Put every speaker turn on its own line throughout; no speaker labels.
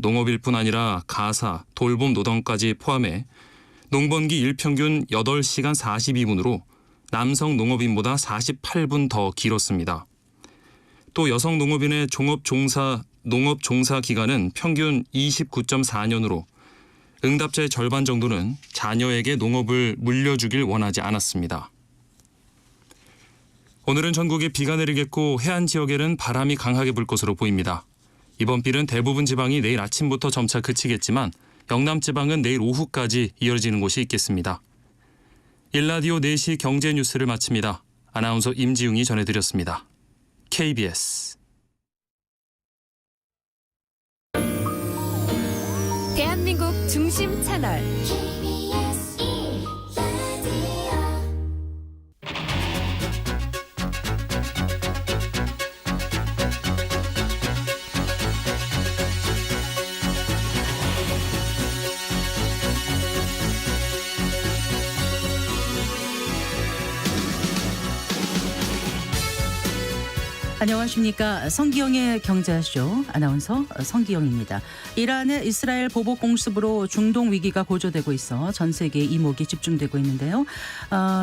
농업일 뿐 아니라 가사, 돌봄 노동까지 포함해 농번기 일평균 8시간 42분으로 남성 농업인보다 48분 더 길었습니다. 또 여성 농업인의 농업 종사 기간은 평균 29.4년으로 응답자의 절반 정도는 자녀에게 농업을 물려주길 원하지 않았습니다. 오늘은 전국에 비가 내리겠고 해안 지역에는 바람이 강하게 불 것으로 보입니다. 이번 비는 대부분 지방이 내일 아침부터 점차 그치겠지만 영남 지방은 내일 오후까지 이어지는 곳이 있겠습니다. 일라디오 4시 경제 뉴스를 마칩니다. 아나운서 임지웅이 전해드렸습니다. KBS
대한민국 중심 채널
안녕하십니까. 성기영의 경제쇼 아나운서 성기영입니다. 이란의 이스라엘 보복 공습으로 중동 위기가 고조되고 있어 전 세계 이목이 집중되고 있는데요.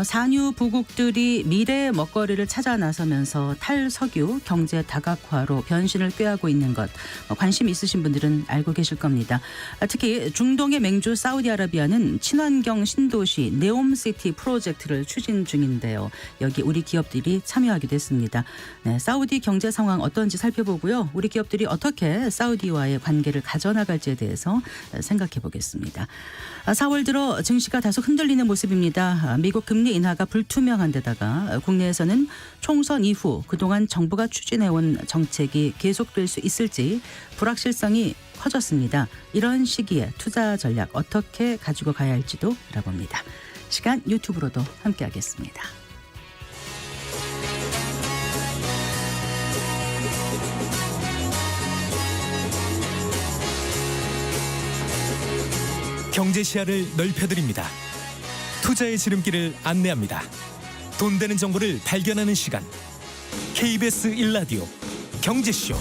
산유 부국들이 미래의 먹거리를 찾아 나서면서 탈석유 경제 다각화로 변신을 꾀하고 있는 것 관심 있으신 분들은 알고 계실 겁니다. 특히 중동의 맹주 사우디아라비아는 친환경 신도시 네옴시티 프로젝트를 추진 중인데요. 여기 우리 기업들이 참여하기도 했습니다. 네, 사우디 경제 상황 어떤지 살펴보고요. 우리 기업들이 어떻게 사우디와의 관계를 가져나갈지에 대해서 생각해 보겠습니다. 4월 들어 증시가 다소 흔들리는 모습입니다. 미국 금리 인하가 불투명한 데다가 국내에서는 총선 이후 그동안 정부가 추진해온 정책이 계속될 수 있을지 불확실성이 커졌습니다. 이런 시기에 투자 전략 어떻게 가지고 가야 할지도 알아봅니다. 시간 유튜브로도 함께하겠습니다.
경제 시야를 넓혀드립니다. 투자의 지름길을 안내합니다. 돈 되는 정보를 발견하는 시간. KBS 일라디오 경제쇼.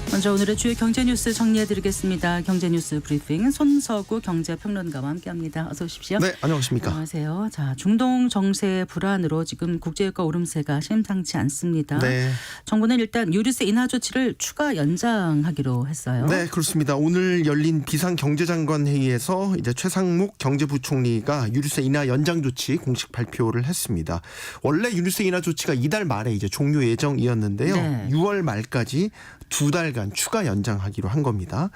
먼저 오늘의 주요 경제 뉴스 정리해드리겠습니다. 경제 뉴스 브리핑 손서구 경제평론가와 함께합니다. 어서 오십시오.
네, 안녕하십니까.
안녕하세요. 자, 중동 정세 불안으로 지금 국제유가 오름세가 심상치 않습니다.
네.
정부는 일단 유류세 인하 조치를 추가 연장하기로 했어요.
네, 그렇습니다. 오늘 열린 비상경제장관 회의에서 이제 최상목 경제부총리가 유류세 인하 연장 조치 공식 발표를 했습니다. 원래 유류세 인하 조치가 이달 말에 이제 종료 예정이었는데요.
네.
6월 말까지 2달간 추가 연장하기로 한 겁니다.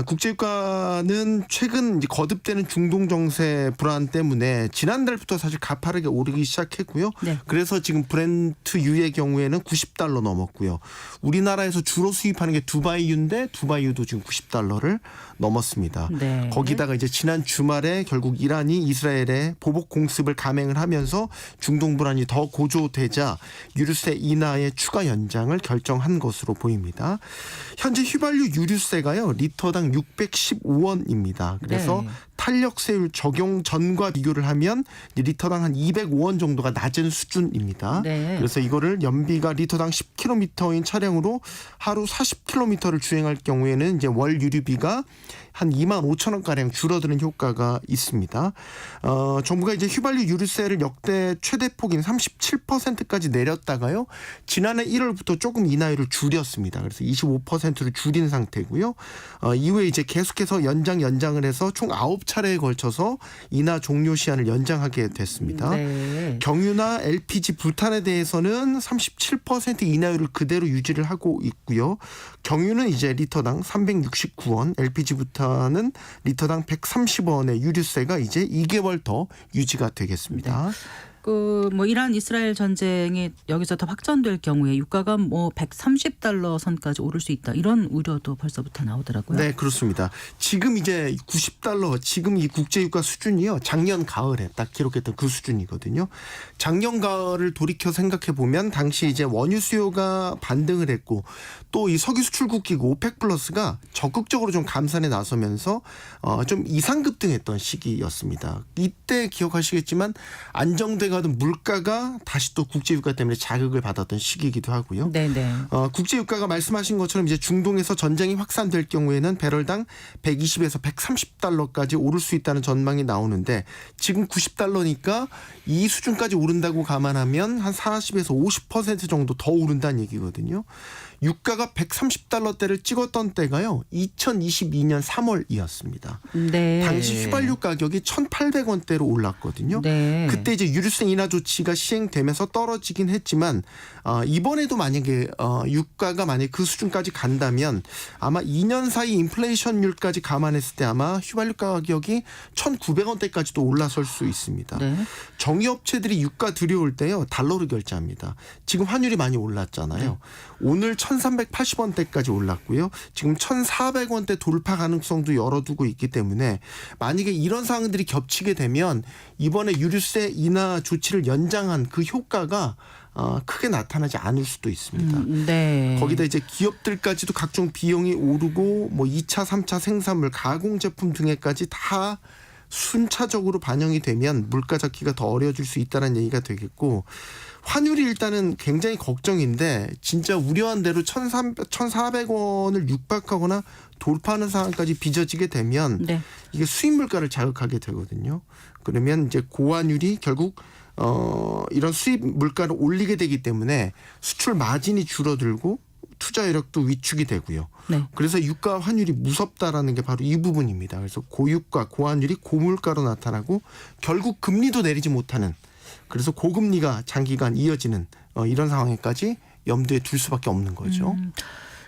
국제유가는 최근 이제 거듭되는 중동 정세 불안 때문에 지난달부터 사실 가파르게 오르기 시작했고요.
네.
그래서 지금 브렌트유의 경우에는 $90 넘었고요. 우리나라에서 주로 수입하는 게 두바이유인데 두바이유도 지금 $90를 넘었습니다.
네.
거기다가 이제 지난 주말에 결국 이란이 이스라엘에 보복 공습을 감행을 하면서 중동 불안이 더 고조되자 유류세 인하의 추가 연장을 결정한 것으로 보입니다. 현재 휘발유 유류세가요 리터당 615원입니다. 그래서
네.
탄력세율 적용 전과 비교를 하면 리터당 한 205원 정도가 낮은 수준입니다.
네.
그래서 이거를 연비가 리터당 10km인 차량으로 하루 40km를 주행할 경우에는 이제 월 유류비가 한 25,000원 가량 줄어드는 효과가 있습니다. 정부가 이제 휘발유 유류세를 역대 최대폭인 37%까지 내렸다가요. 지난해 1월부터 조금 인하율을 줄였습니다. 그래서 25%를 줄인 상태고요. 이후에 이제 계속해서 연장을 해서 총 9차례에 걸쳐서 인하 종료 시한을 연장하게 됐습니다.
네.
경유나 LPG 부탄에 대해서는 37% 인하율을 그대로 유지를 하고 있고요. 경유는 이제 리터당 369원, LPG 부탄은 리터당 130원의 유류세가 이제 2개월 더 유지가 되겠습니다.
네. 이란 이스라엘 전쟁이 여기서 더 확전될 경우에 유가가 $130 선까지 오를 수 있다. 이런 우려도 벌써부터 나오더라고요.
네, 그렇습니다. 지금 이제 $90 지금 이 국제유가 수준이요. 작년 가을에 딱 기록했던 그 수준이거든요. 작년 가을을 돌이켜 생각해 보면 당시 이제 원유 수요가 반등을 했고 또 이 석유 수출국 기구 오펙 플러스가 적극적으로 좀 감산에 나서면서 좀 이상 급등했던 시기였습니다. 이때 기억하시겠지만 안정돼 가던 물가가 다시 또 국제유가 때문에 자극을 받았던 시기이기도 하고요.
네네.
국제유가가 말씀하신 것처럼 이제 중동에서 전쟁이 확산될 경우에는 배럴당 120에서 130달러까지 오를 수 있다는 전망이 나오는데 지금 90달러니까 이 수준까지 오른다고 감안하면 한 40에서 50% 정도 더 오른다는 얘기거든요. 유가가 130달러대를 찍었던 때가요. 2022년 3월이었습니다.
네.
당시 휘발유 가격이 1,800원대로 올랐거든요.
네.
그때 이제 유류세 인하 조치가 시행되면서 떨어지긴 했지만 이번에도 만약에 유가가 만약에 그 수준까지 간다면 아마 2년 사이 인플레이션율까지 감안했을 때 아마 휘발유 가격이 1,900원대까지도 올라설 수 있습니다.
네.
정유업체들이 유가 들여올 때요. 달러로 결제합니다. 지금 환율이 많이 올랐잖아요. 오늘 1,380원대까지 올랐고요. 지금 1,400원대 돌파 가능성도 열어두고 있기 때문에 만약에 이런 상황들이 겹치게 되면 이번에 유류세 인하 조치를 연장한 그 효과가 크게 나타나지 않을 수도 있습니다.
네.
거기다 이제 기업들까지도 각종 비용이 오르고 뭐 2차, 3차 생산물, 가공 제품 등에까지 다 순차적으로 반영이 되면 물가 잡기가 더 어려워질 수 있다는 얘기가 되겠고 환율이 일단은 굉장히 걱정인데 진짜 우려한 대로 1,400원을 육박하거나 돌파하는 상황까지 빚어지게 되면
네.
이게 수입 물가를 자극하게 되거든요. 그러면 이제 고환율이 결국 이런 수입 물가를 올리게 되기 때문에 수출 마진이 줄어들고 투자 여력도 위축이 되고요.
네.
그래서 유가 환율이 무섭다라는 게 바로 이 부분입니다. 그래서 고유가, 고환율이 고물가로 나타나고 결국 금리도 내리지 못하는 그래서 고금리가 장기간 이어지는 이런 상황에까지 염두에 둘 수밖에 없는 거죠.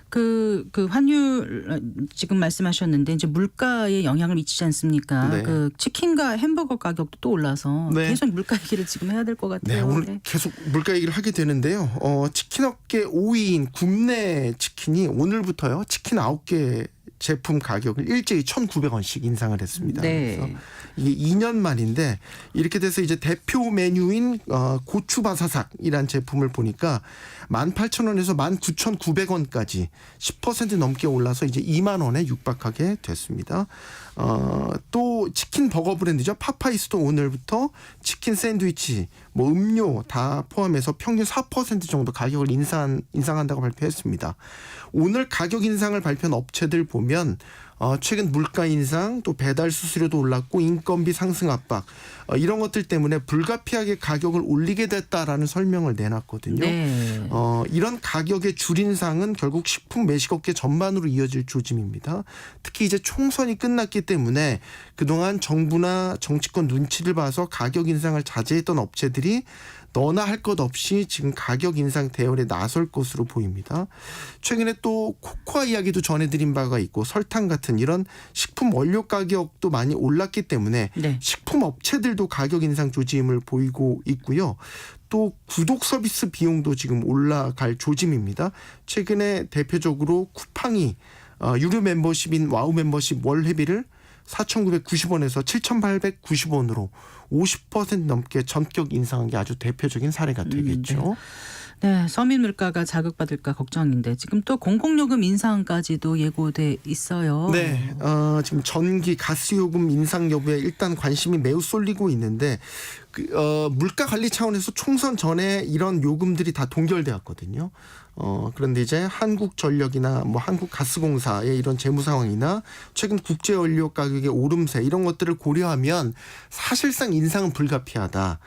그 환율 지금 말씀하셨는데 이제 물가에 영향을 미치지 않습니까?
네.
그 치킨과 햄버거 가격도 또 올라서
네.
계속 물가 얘기를 지금 해야 될 것
네,
같아요.
오늘
네.
계속 물가 얘기를 하게 되는데요. 치킨업계 5위인 굽네 치킨이 오늘부터요. 치킨 9개 제품 가격을 일제히 1,900원씩 인상을 했습니다.
네.
그래서 이게 2년 만인데 이렇게 돼서 이제 대표 메뉴인 고추바사삭이란 제품을 보니까 18,000원에서 19,900원까지 10% 넘게 올라서 이제 2만 원에 육박하게 됐습니다. 또 치킨 버거 브랜드죠. 파파이스도 오늘부터 치킨 샌드위치, 뭐 음료 다 포함해서 평균 4% 정도 가격을 인상한다고 발표했습니다. 오늘 가격 인상을 발표한 업체들 보면 최근 물가 인상 또 배달 수수료도 올랐고 인건비 상승 압박 이런 것들 때문에 불가피하게 가격을 올리게 됐다라는 설명을 내놨거든요.
네.
이런 가격의 줄 인상은 결국 식품 매식업계 전반으로 이어질 조짐입니다. 특히 이제 총선이 끝났기 때문에 그동안 정부나 정치권 눈치를 봐서 가격 인상을 자제했던 업체들이 너나 할 것 없이 지금 가격 인상 대열에 나설 것으로 보입니다. 최근에 또 코코아 이야기도 전해드린 바가 있고 설탕 같은 이런 식품 원료 가격도 많이 올랐기 때문에
네.
식품 업체들도 가격 인상 조짐을 보이고 있고요. 또 구독 서비스 비용도 지금 올라갈 조짐입니다. 최근에 대표적으로 쿠팡이 유료 멤버십인 와우 멤버십 월 회비를 4,990원에서 7,890원으로 50% 넘게 전격 인상한 게 아주 대표적인 사례가 되겠죠.
네, 서민 물가가 자극받을까 걱정인데 지금 또 공공요금 인상까지도 예고돼 있어요.
네, 지금 전기, 가스요금 인상 여부에 일단 관심이 매우 쏠리고 있는데 물가 관리 차원에서 총선 전에 이런 요금들이 다 동결되었거든요. 그런데 이제 한국전력이나 뭐 한국가스공사의 이런 재무 상황이나 최근 국제연료 가격의 오름세 이런 것들을 고려하면 사실상 인상은 불가피하다.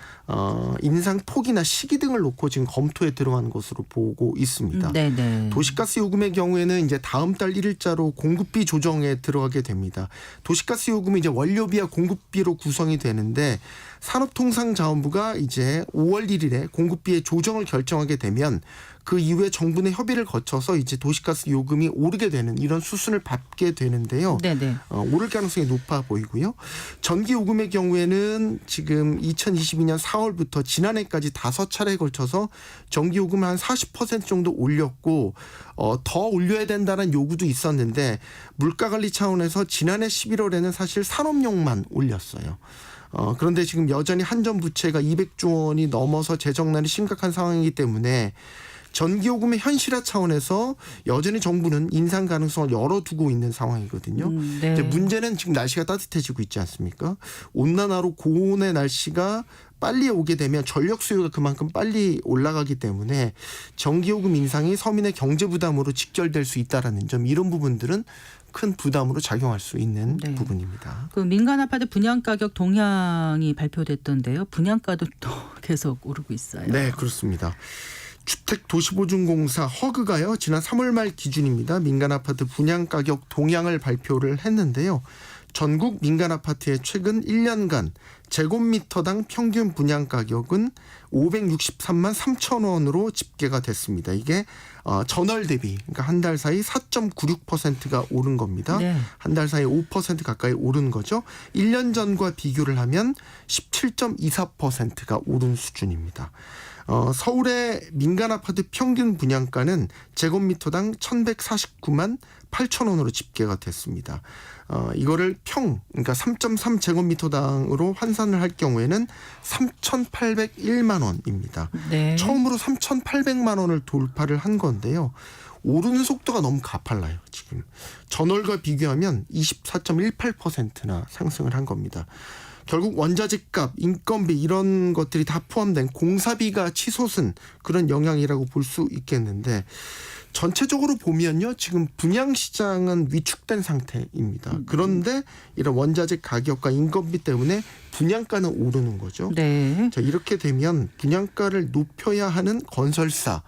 인상 폭이나 시기 등을 놓고 지금 검토에 들어간 것으로 보고 있습니다.
네네.
도시가스 요금의 경우에는 이제 다음 달 1일자로 공급비 조정에 들어가게 됩니다. 도시가스 요금이 이제 원료비와 공급비로 구성이 되는데 산업통상자원부가 이제 5월 1일에 공급비의 조정을 결정하게 되면 그 이후에 정부 내 협의를 거쳐서 이제 도시가스 요금이 오르게 되는 이런 수순을 밟게 되는데요.
네네.
오를 가능성이 높아 보이고요. 전기 요금의 경우에는 지금 2022년 4월부터 지난해까지 5차례에 걸쳐서 전기 요금을 한 40% 정도 올렸고 더 올려야 된다는 요구도 있었는데 물가 관리 차원에서 지난해 11월에는 사실 산업용만 올렸어요. 그런데 지금 여전히 한전 부채가 200조 원이 넘어서 재정난이 심각한 상황이기 때문에 전기요금의 현실화 차원에서 여전히 정부는 인상 가능성을 열어두고 있는 상황이거든요.
네.
이제 문제는 지금 날씨가 따뜻해지고 있지 않습니까? 온난화로 고온의 날씨가 빨리 오게 되면 전력 수요가 그만큼 빨리 올라가기 때문에 전기요금 인상이 서민의 경제 부담으로 직결될 수 있다라는 점, 이런 부분들은 큰 부담으로 작용할 수 있는
네.
부분입니다.
그 민간 아파트 분양 가격 동향이 발표됐던데요. 분양가도 또 계속 오르고 있어요.
네, 그렇습니다. 주택도시보증공사 허그가요, 지난 3월 말 기준입니다. 민간 아파트 분양 가격 동향을 발표를 했는데요. 전국 민간 아파트의 최근 1년간 제곱미터당 평균 분양 가격은 563만 3천 원으로 집계가 됐습니다. 이게 전월 대비, 그러니까 한 달 사이 4.96%가 오른 겁니다.
네.
한 달 사이 5% 가까이 오른 거죠. 1년 전과 비교를 하면 17.24%가 오른 수준입니다. 서울의 민간 아파트 평균 분양가는 제곱미터당 1,149만 8천 원으로 집계가 됐습니다. 이거를 그러니까 3.3 제곱미터당으로 환산을 할 경우에는 3,801만 원입니다.
네.
처음으로 3,800만 원을 돌파를 한 건데요. 오르는 속도가 너무 가팔라요. 지금 전월과 비교하면 24.18%나 상승을 한 겁니다. 결국 원자재 값, 인건비 이런 것들이 다 포함된 공사비가 치솟은 그런 영향이라고 볼 수 있겠는데, 전체적으로 보면요, 지금 분양시장은 위축된 상태입니다. 그런데 이런 원자재 가격과 인건비 때문에 분양가는 오르는 거죠.
네.
자, 이렇게 되면 분양가를 높여야 하는 건설사,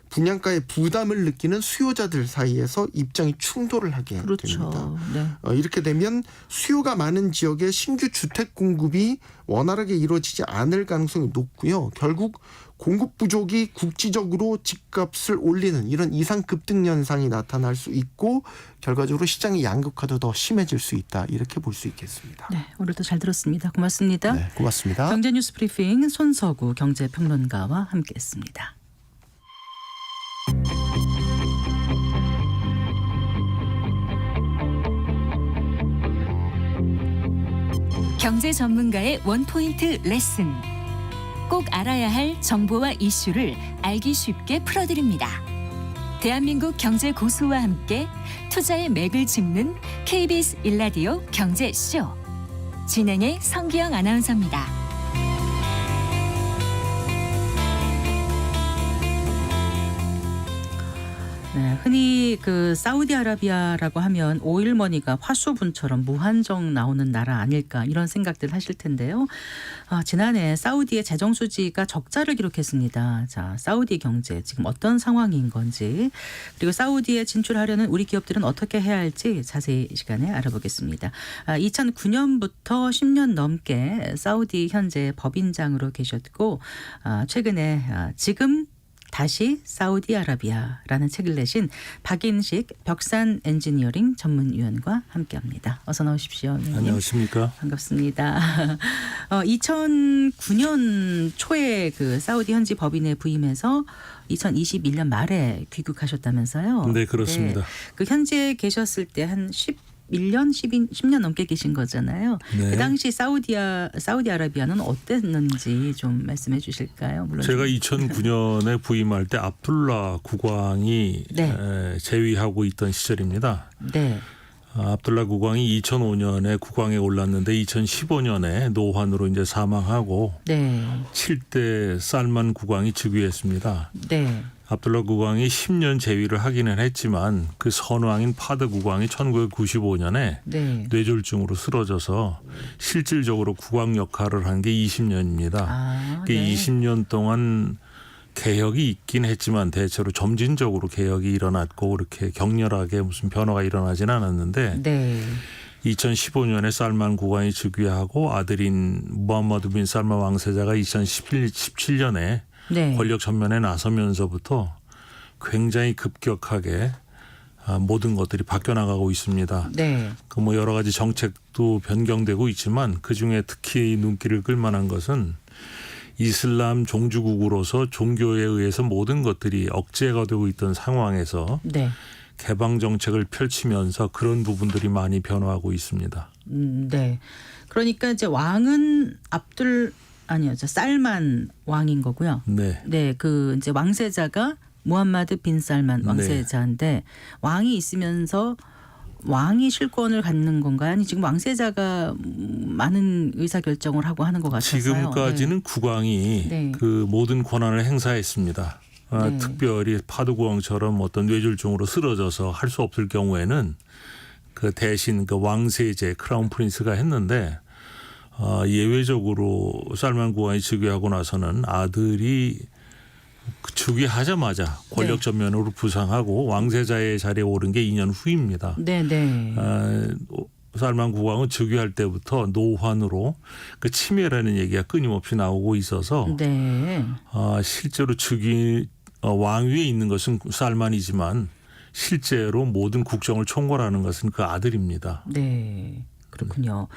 분양가의 부담을 느끼는 수요자들 사이에서 입장이 충돌을 하게
그렇죠.
됩니다.
네.
이렇게 되면 수요가 많은 지역의 신규 주택 공급이 원활하게 이루어지지 않을 가능성이 높고요. 결국 공급 부족이 국지적으로 집값을 올리는 이런 이상 급등 현상이 나타날 수 있고, 결과적으로 시장의 양극화도 더 심해질 수 있다, 이렇게 볼 수 있겠습니다.
네, 오늘도 잘 들었습니다. 고맙습니다.
네, 고맙습니다.
경제뉴스 브리핑 손서구 경제평론가와 함께했습니다.
경제 전문가의 원포인트 레슨. 꼭 알아야 할 정보와 이슈를 알기 쉽게 풀어드립니다. 대한민국 경제 고수와 함께 투자의 맥을 짚는 KBS 1라디오 경제쇼. 진행의 성기영 아나운서입니다.
네, 흔히 그 사우디아라비아라고 하면 오일머니가 화수분처럼 무한정 나오는 나라 아닐까, 이런 생각들 하실 텐데요. 지난해 사우디의 재정 수지가 적자를 기록했습니다. 자, 사우디 경제 지금 어떤 상황인 건지, 그리고 사우디에 진출하려는 우리 기업들은 어떻게 해야 할지 자세히 이 시간에 알아보겠습니다. 2009년부터 10년 넘게 사우디 현재 법인장으로 계셨고, 최근에 지금 다시 사우디아라비아라는 책을 내신 박인식 벽산 엔지니어링 전문위원과 함께합니다. 어서 나오십시오. 위원님.
안녕하십니까.
반갑습니다. 2009년 초에 그 사우디 현지 법인에 부임해서 2021년 말에 귀국하셨다면서요.
네, 그렇습니다.
네, 그 현지에 계셨을 때 한 10년 넘게 계신 거잖아요.
네.
그 당시 사우디아라비아는 어땠는지 좀 말씀해 주실까요? 물론
제가 2009년에 부임할 때 압둘라 국왕이
네.
재위하고 있던 시절입니다.
네.
압둘라 국왕이 2005년에 국왕에 올랐는데 2015년에 노환으로 이제 사망하고
네.
7대 살만 국왕이 즉위했습니다.
네.
압둘라 국왕이 10년 재위를 하기는 했지만 그 선왕인 파드 국왕이 1995년에
네.
뇌졸중으로 쓰러져서 실질적으로 국왕 역할을 한 게 20년입니다.
네.
20년 동안 개혁이 있긴 했지만 대체로 점진적으로 개혁이 일어났고 그렇게 격렬하게 무슨 변화가 일어나진 않았는데
네.
2015년에 살만 국왕이 즉위하고 아들인 무함마드 빈 살만 왕세자가 2017년에
네.
권력 전면에 나서면서부터 굉장히 급격하게 모든 것들이 바뀌어 나가고 있습니다.
네.
그 뭐 여러 가지 정책도 변경되고 있지만 그중에 특히 눈길을 끌만한 것은 이슬람 종주국으로서 종교에 의해서 모든 것들이 억제가 되고 있던 상황에서
네.
개방 정책을 펼치면서 그런 부분들이 많이 변화하고 있습니다.
네. 그러니까 이제 왕은 살만 왕인 거고요.
네.
네, 그 이제 왕세자가 무함마드 빈 살만 왕세자인데 왕이 있으면서 왕이 실권을 갖는 건가요? 아니 지금 왕세자가 많은 의사결정을 하고 하는 것 같아서요.
지금까지는 국왕이
네.
그 모든 권한을 행사했습니다.
네.
특별히 파두국왕처럼 어떤 뇌졸중으로 쓰러져서 할 수 없을 경우에는 그 대신 그 왕세제 크라운 프린스가 했는데 예외적으로 살만 국왕이 즉위하고 나서는 아들이 즉위하자마자 권력 전면으로 부상하고 왕세자의 자리에 오른 게 2년 후입니다.
네네.
살만 국왕은 즉위할 때부터 노환으로 그 치매라는 얘기가 끊임없이 나오고 있어서
네.
실제로 왕위에 있는 것은 살만이지만 실제로 모든 국정을 총괄하는 것은 그 아들입니다.
네. 그렇군요.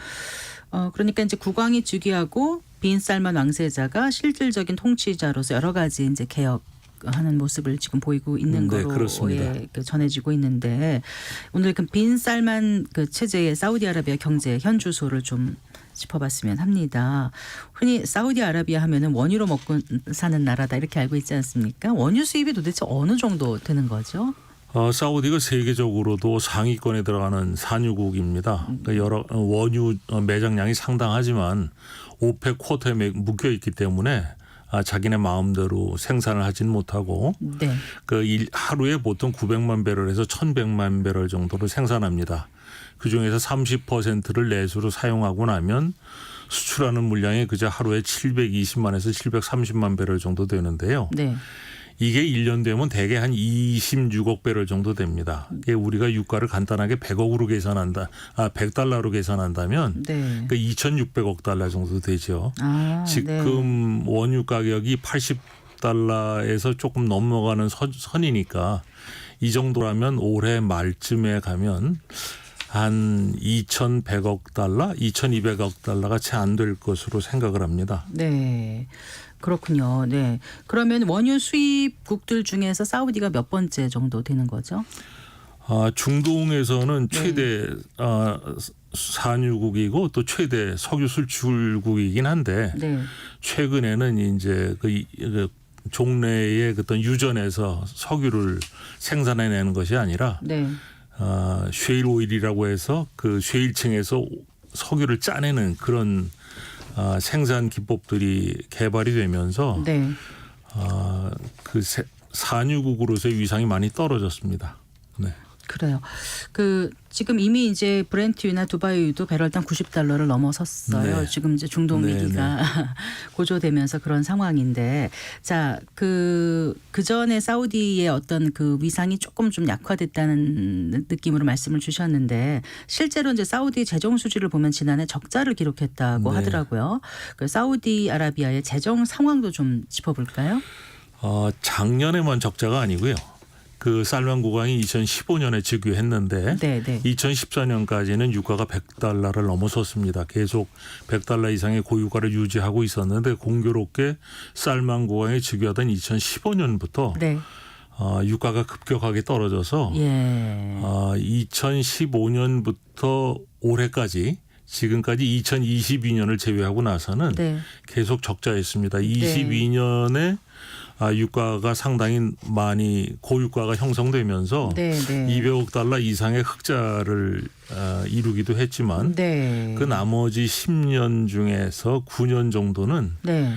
그러니까 이제 국왕이 즉위하고 빈 살만 왕세자가 실질적인 통치자로서 여러 가지 이제 개혁하는 모습을 지금 보이고 있는
네,
거로
그렇습니다.
전해지고 있는데 오늘 그 빈 살만 그 체제의 사우디아라비아 경제 현주소를 좀 짚어봤으면 합니다. 흔히 사우디아라비아 하면은 원유로 먹고 사는 나라다 이렇게 알고 있지 않습니까? 원유 수입이 도대체 어느 정도 되는 거죠?
사우디가 세계적으로도 상위권에 들어가는 산유국입니다. 그러니까 여러 원유 매장량이 상당하지만 오펙 쿼터에 묶여 있기 때문에 자기네 마음대로 생산을 하지는 못하고
네.
하루에 보통 900만 배럴에서 1,100만 배럴 정도로 생산합니다. 그중에서 30%를 내수로 사용하고 나면 수출하는 물량이 그저 하루에 720만에서 730만 배럴 정도 되는데요.
네.
이게 1년 되면 대개 한 26억 배럴 정도 됩니다. 이게 우리가 유가를 간단하게 100억으로 계산한다. 100달러로 계산한다면
네.
2,600억 달러 정도 되죠. 지금
네.
원유 가격이 80달러에서 조금 넘어가는 선이니까 이 정도라면 올해 말쯤에 가면 한 2,100억 달러, 2,200억 달러가 채 안 될 것으로 생각을 합니다.
네. 그렇군요. 네. 그러면 원유 수입국들 중에서 사우디가 몇 번째 정도 되는 거죠?
중동에서는 최대 산유국이고 또 최대 석유 수출국이긴 한데
네.
최근에는 이제 그 종래의 어떤 유전에서 석유를 생산해내는 것이 아니라
네.
쉐일 오일이라고 해서 그 쉐일층에서 석유를 짜내는 그런 생산 기법들이 개발이 되면서
네.
그 산유국으로서의 위상이 많이 떨어졌습니다. 네.
그래요. 그 지금 이미 이제 브렌트유나 두바이유도 배럴당 90달러를 넘어섰어요.
네.
지금 이제 중동
네,
위기가 고조되면서 그런 상황인데, 자, 그 전에 사우디의 어떤 그 위상이 조금 좀 약화됐다는 느낌으로 말씀을 주셨는데, 실제로 이제 사우디 재정 수지를 보면 지난해 적자를 기록했다고
네.
하더라고요. 그 사우디 아라비아의 재정 상황도 좀 짚어볼까요?
작년에만 적자가 아니고요. 그 살만 국왕이 2015년에 즉위했는데
네, 네.
2014년까지는 유가가 100달러를 넘어섰습니다. 계속 100달러 이상의 고유가를 유지하고 있었는데 공교롭게 살만 국왕이 즉위하던 2015년부터
네.
유가가 급격하게 떨어져서
예.
2015년부터 올해까지 지금까지 2022년을 제외하고 나서는
네.
계속 적자였습니다. 22년에 유가가 상당히 많이 고유가가 형성되면서
네, 네.
200억 달러 이상의 흑자를 이루기도 했지만
네.
그 나머지 10년 중에서 9년 정도는
네.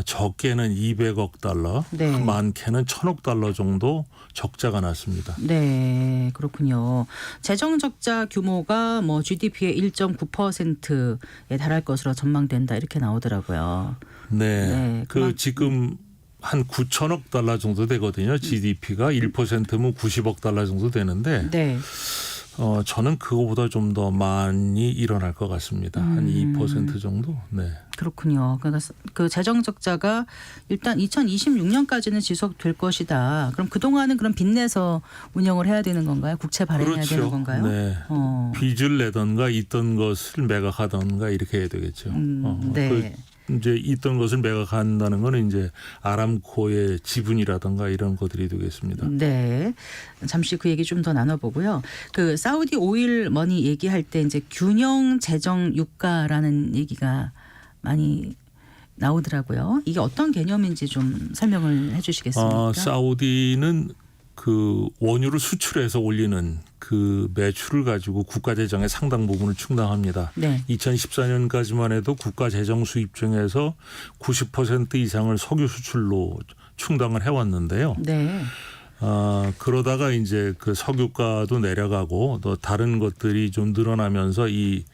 적게는 200억 달러,
네.
많게는 1,000억 달러 정도 적자가 났습니다.
네, 그렇군요. 재정 적자 규모가 뭐 GDP의 1.9%에 달할 것으로 전망된다 이렇게 나오더라고요.
네,
네,
그 지금 한 9천억 달러 정도 되거든요. GDP가 1%면 90억 달러 정도 되는데
네.
저는 그거보다 좀 더 많이 일어날 것 같습니다. 한 2% 정도. 네.
그렇군요. 그러니까 그 재정 적자가 일단 2026년까지는 지속될 것이다. 그럼 그동안은 그럼 빚내서 운영을 해야 되는 건가요? 국채 발행해야
그렇죠.
되는 건가요?
네. 빚을 내던가 있던 것을 매각하던가 이렇게 해야 되겠죠.
네.
이제 있던 것을 매각한다는 거는 이제 아람코의 지분이라든가 이런 것들이 되겠습니다.
네. 잠시 그 얘기 좀 더 나눠보고요. 그 사우디 오일 머니 얘기할 때 이제 균형 재정 유가라는 얘기가 많이 나오더라고요. 이게 어떤 개념인지 좀 설명을 해주시겠습니까?
사우디는 그 원유를 수출해서 올리는 그 매출을 가지고 국가 재정의 상당 부분을 충당합니다.
네.
2014년까지만 해도 국가 재정 수입 중에서 90% 이상을 석유 수출로 충당을 해왔는데요.
네.
그러다가 이제 그 석유가도 내려가고 또 다른 것들이 좀 늘어나면서 이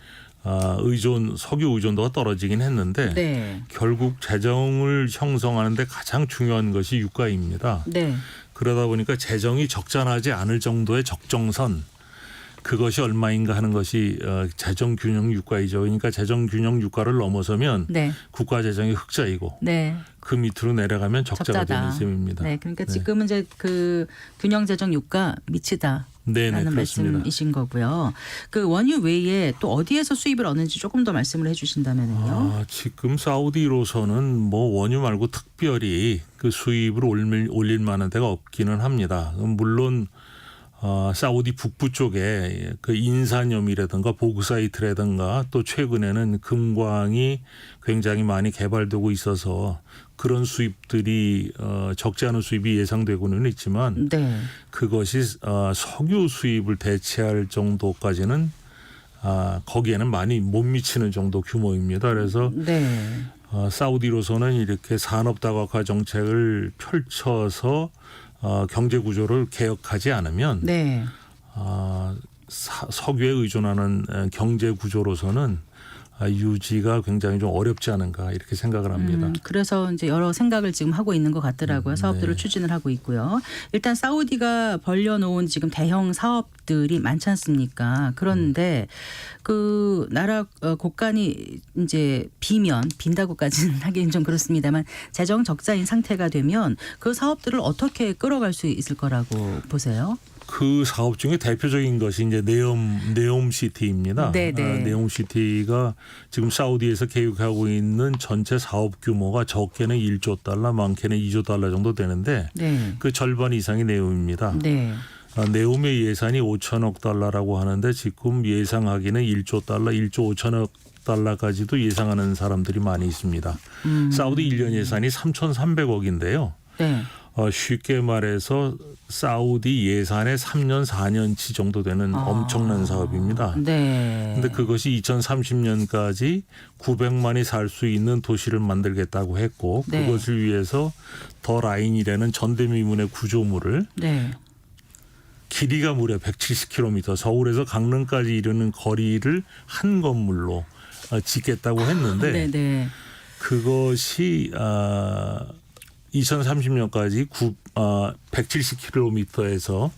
석유 의존도가 떨어지긴 했는데
네.
결국 재정을 형성하는데 가장 중요한 것이 유가입니다.
네.
그러다 보니까 재정이 적자나지 않을 정도의 적정선 그것이 얼마인가 하는 것이 재정 균형 유가이죠. 그러니까 재정 균형 유가를 넘어서면
네.
국가 재정이 흑자이고
네.
그 밑으로 내려가면 적자가
적자다.
되는 셈입니다.
네. 그러니까 지금은 이제 그 균형 재정 유가 미치다.
네네,
라는
그렇습니다.
말씀이신 거고요. 그 원유 외에 또 어디에서 수입을 얻는지 조금 더 말씀을 해주신다면요.
지금 사우디로서는 뭐 원유 말고 특별히 그 수입을 올릴 만한 데가 없기는 합니다. 물론 사우디 북부 쪽에 그 인산염이라든가 보그사이트라든가 또 최근에는 금광이 굉장히 많이 개발되고 있어서 그런 수입들이 적지 않은 수입이 예상되고는 있지만
네.
그것이 석유 수입을 대체할 정도까지는 거기에는 많이 못 미치는 정도 규모입니다. 그래서
네.
사우디로서는 이렇게 산업 다각화 정책을 펼쳐서 경제 구조를 개혁하지 않으면
네.
석유에 의존하는 경제 구조로서는 유지가 굉장히 좀 어렵지 않은가 이렇게 생각을 합니다.
그래서 이제 여러 생각을 지금 하고 있는 것 같더라고요. 사업들을
네.
추진을 하고 있고요. 일단 사우디가 벌려놓은 지금 대형 사업들이 많지 않습니까? 그런데 그 나라 국간이 이제 빈다고까지는 하긴 좀 그렇습니다만 재정 적자인 상태가 되면 그 사업들을 어떻게 끌어갈 수 있을 거라고 보세요?
그 사업 중에 대표적인 것이 이제 네옴시티입니다.
네네.
네옴시티가 지금 사우디에서 계획하고 있는 전체 사업 규모가 적게는 1조 달러, 많게는 2조 달러 정도 되는데
네.
그 절반 이상이 네옴입니다.
네.
네옴의 예산이 5천억 달러라고 하는데 지금 예상하기는 1조 달러, 1조 5천억 달러까지도 예상하는 사람들이 많이 있습니다. 사우디 1년 예산이 3,300억인데요.
네.
쉽게 말해서 사우디 예산의 3년 4년치 정도 되는 엄청난 사업입니다.
네.
그런데 그것이 2030년까지 900만이 살 수 있는 도시를 만들겠다고 했고
네.
그것을 위해서 더 라인이라는 전대미문의 구조물을
네.
길이가 무려 170km 서울에서 강릉까지 이르는 거리를 한 건물로 짓겠다고 했는데
네. 네.
그것이 2030년까지 170km에서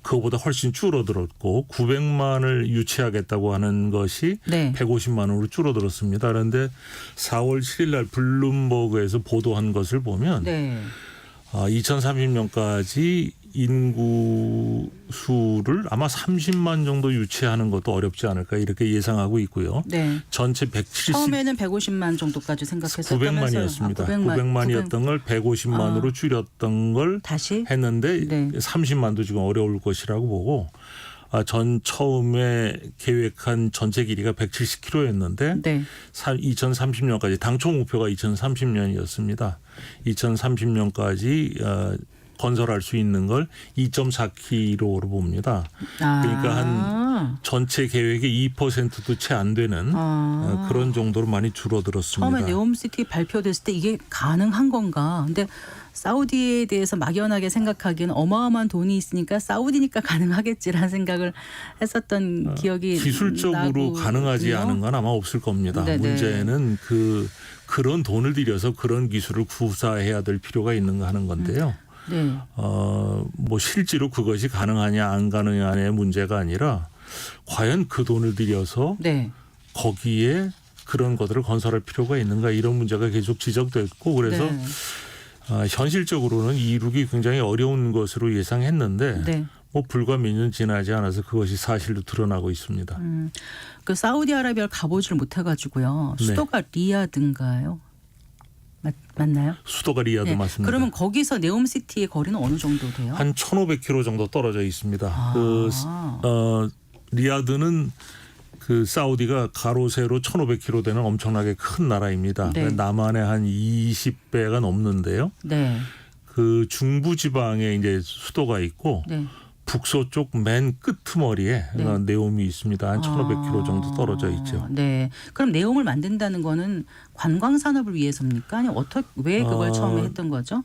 그거보다 훨씬 줄어들었고 900만을 유치하겠다고 하는 것이
네.
150만으로 줄어들었습니다. 그런데 4월 7일 날 블룸버그에서 보도한 것을 보면
네.
2030년까지 인구 수를 아마 30만 정도 유치하는 것도 어렵지 않을까 이렇게 예상하고 있고요.
네.
전체 170
처음에는 150만 정도까지 생각했었다면서요.
900만이었습니다.
900만
900만이었던 걸 150만으로 줄였던 걸
다시
했는데
네.
30만도 지금 어려울 것이라고 보고 처음에 계획한 전체 길이가 170km였는데
네.
2030년까지 당초 목표가 2030년이었습니다. 2030년까지 건설할 수 있는 걸 2.4km로 봅니다. 그러니까 한 전체 계획의 2%도 채 안 되는 그런 정도로 많이 줄어들었습니다.
처음에 네옴시티 발표됐을 때 이게 가능한 건가? 근데 사우디에 대해서 막연하게 생각하기에는 어마어마한 돈이 있으니까 사우디니까 가능하겠지라는 생각을 했었던 기억이
기술적으로
나고
가능하지
있고요.
않은 건 아마 없을 겁니다.
네네.
문제는 그런 돈을 들여서 그런 기술을 구사해야 될 필요가 있는가 하는 건데요.
네.
뭐 실제로 그것이 가능하냐 안 가능하냐의 문제가 아니라 과연 그 돈을 들여서
네.
거기에 그런 것들을 건설할 필요가 있는가 이런 문제가 계속 지적됐고 그래서
네.
현실적으로는 이루기 굉장히 어려운 것으로 예상했는데
네.
뭐 불과 몇 년 지나지 않아서 그것이 사실로 드러나고 있습니다.
그 사우디아라비아를 가보지를 못해가지고요.
네.
수도가 리야드인가요? 맞나요?
수도가 리야드
네.
맞습니다.
그러면 거기서 네옴시티의 거리는 어느 정도 돼요?
한 1,500km 정도 떨어져 있습니다.
아.
리야드는 그 사우디가 가로 세로 1,500km 되는 엄청나게 큰 나라입니다.
네.
남한의 한 20배가 넘는데요.
네.
그 중부 지방에 이제 수도가 있고
네.
북서쪽 맨 끄트머리에
네.
네옴이 있습니다. 한 1,500km 정도 떨어져 있죠.
네. 그럼 네옴을 만든다는 거는 관광 산업을 위해서입니까? 아니 왜 그걸 처음에 했던 거죠?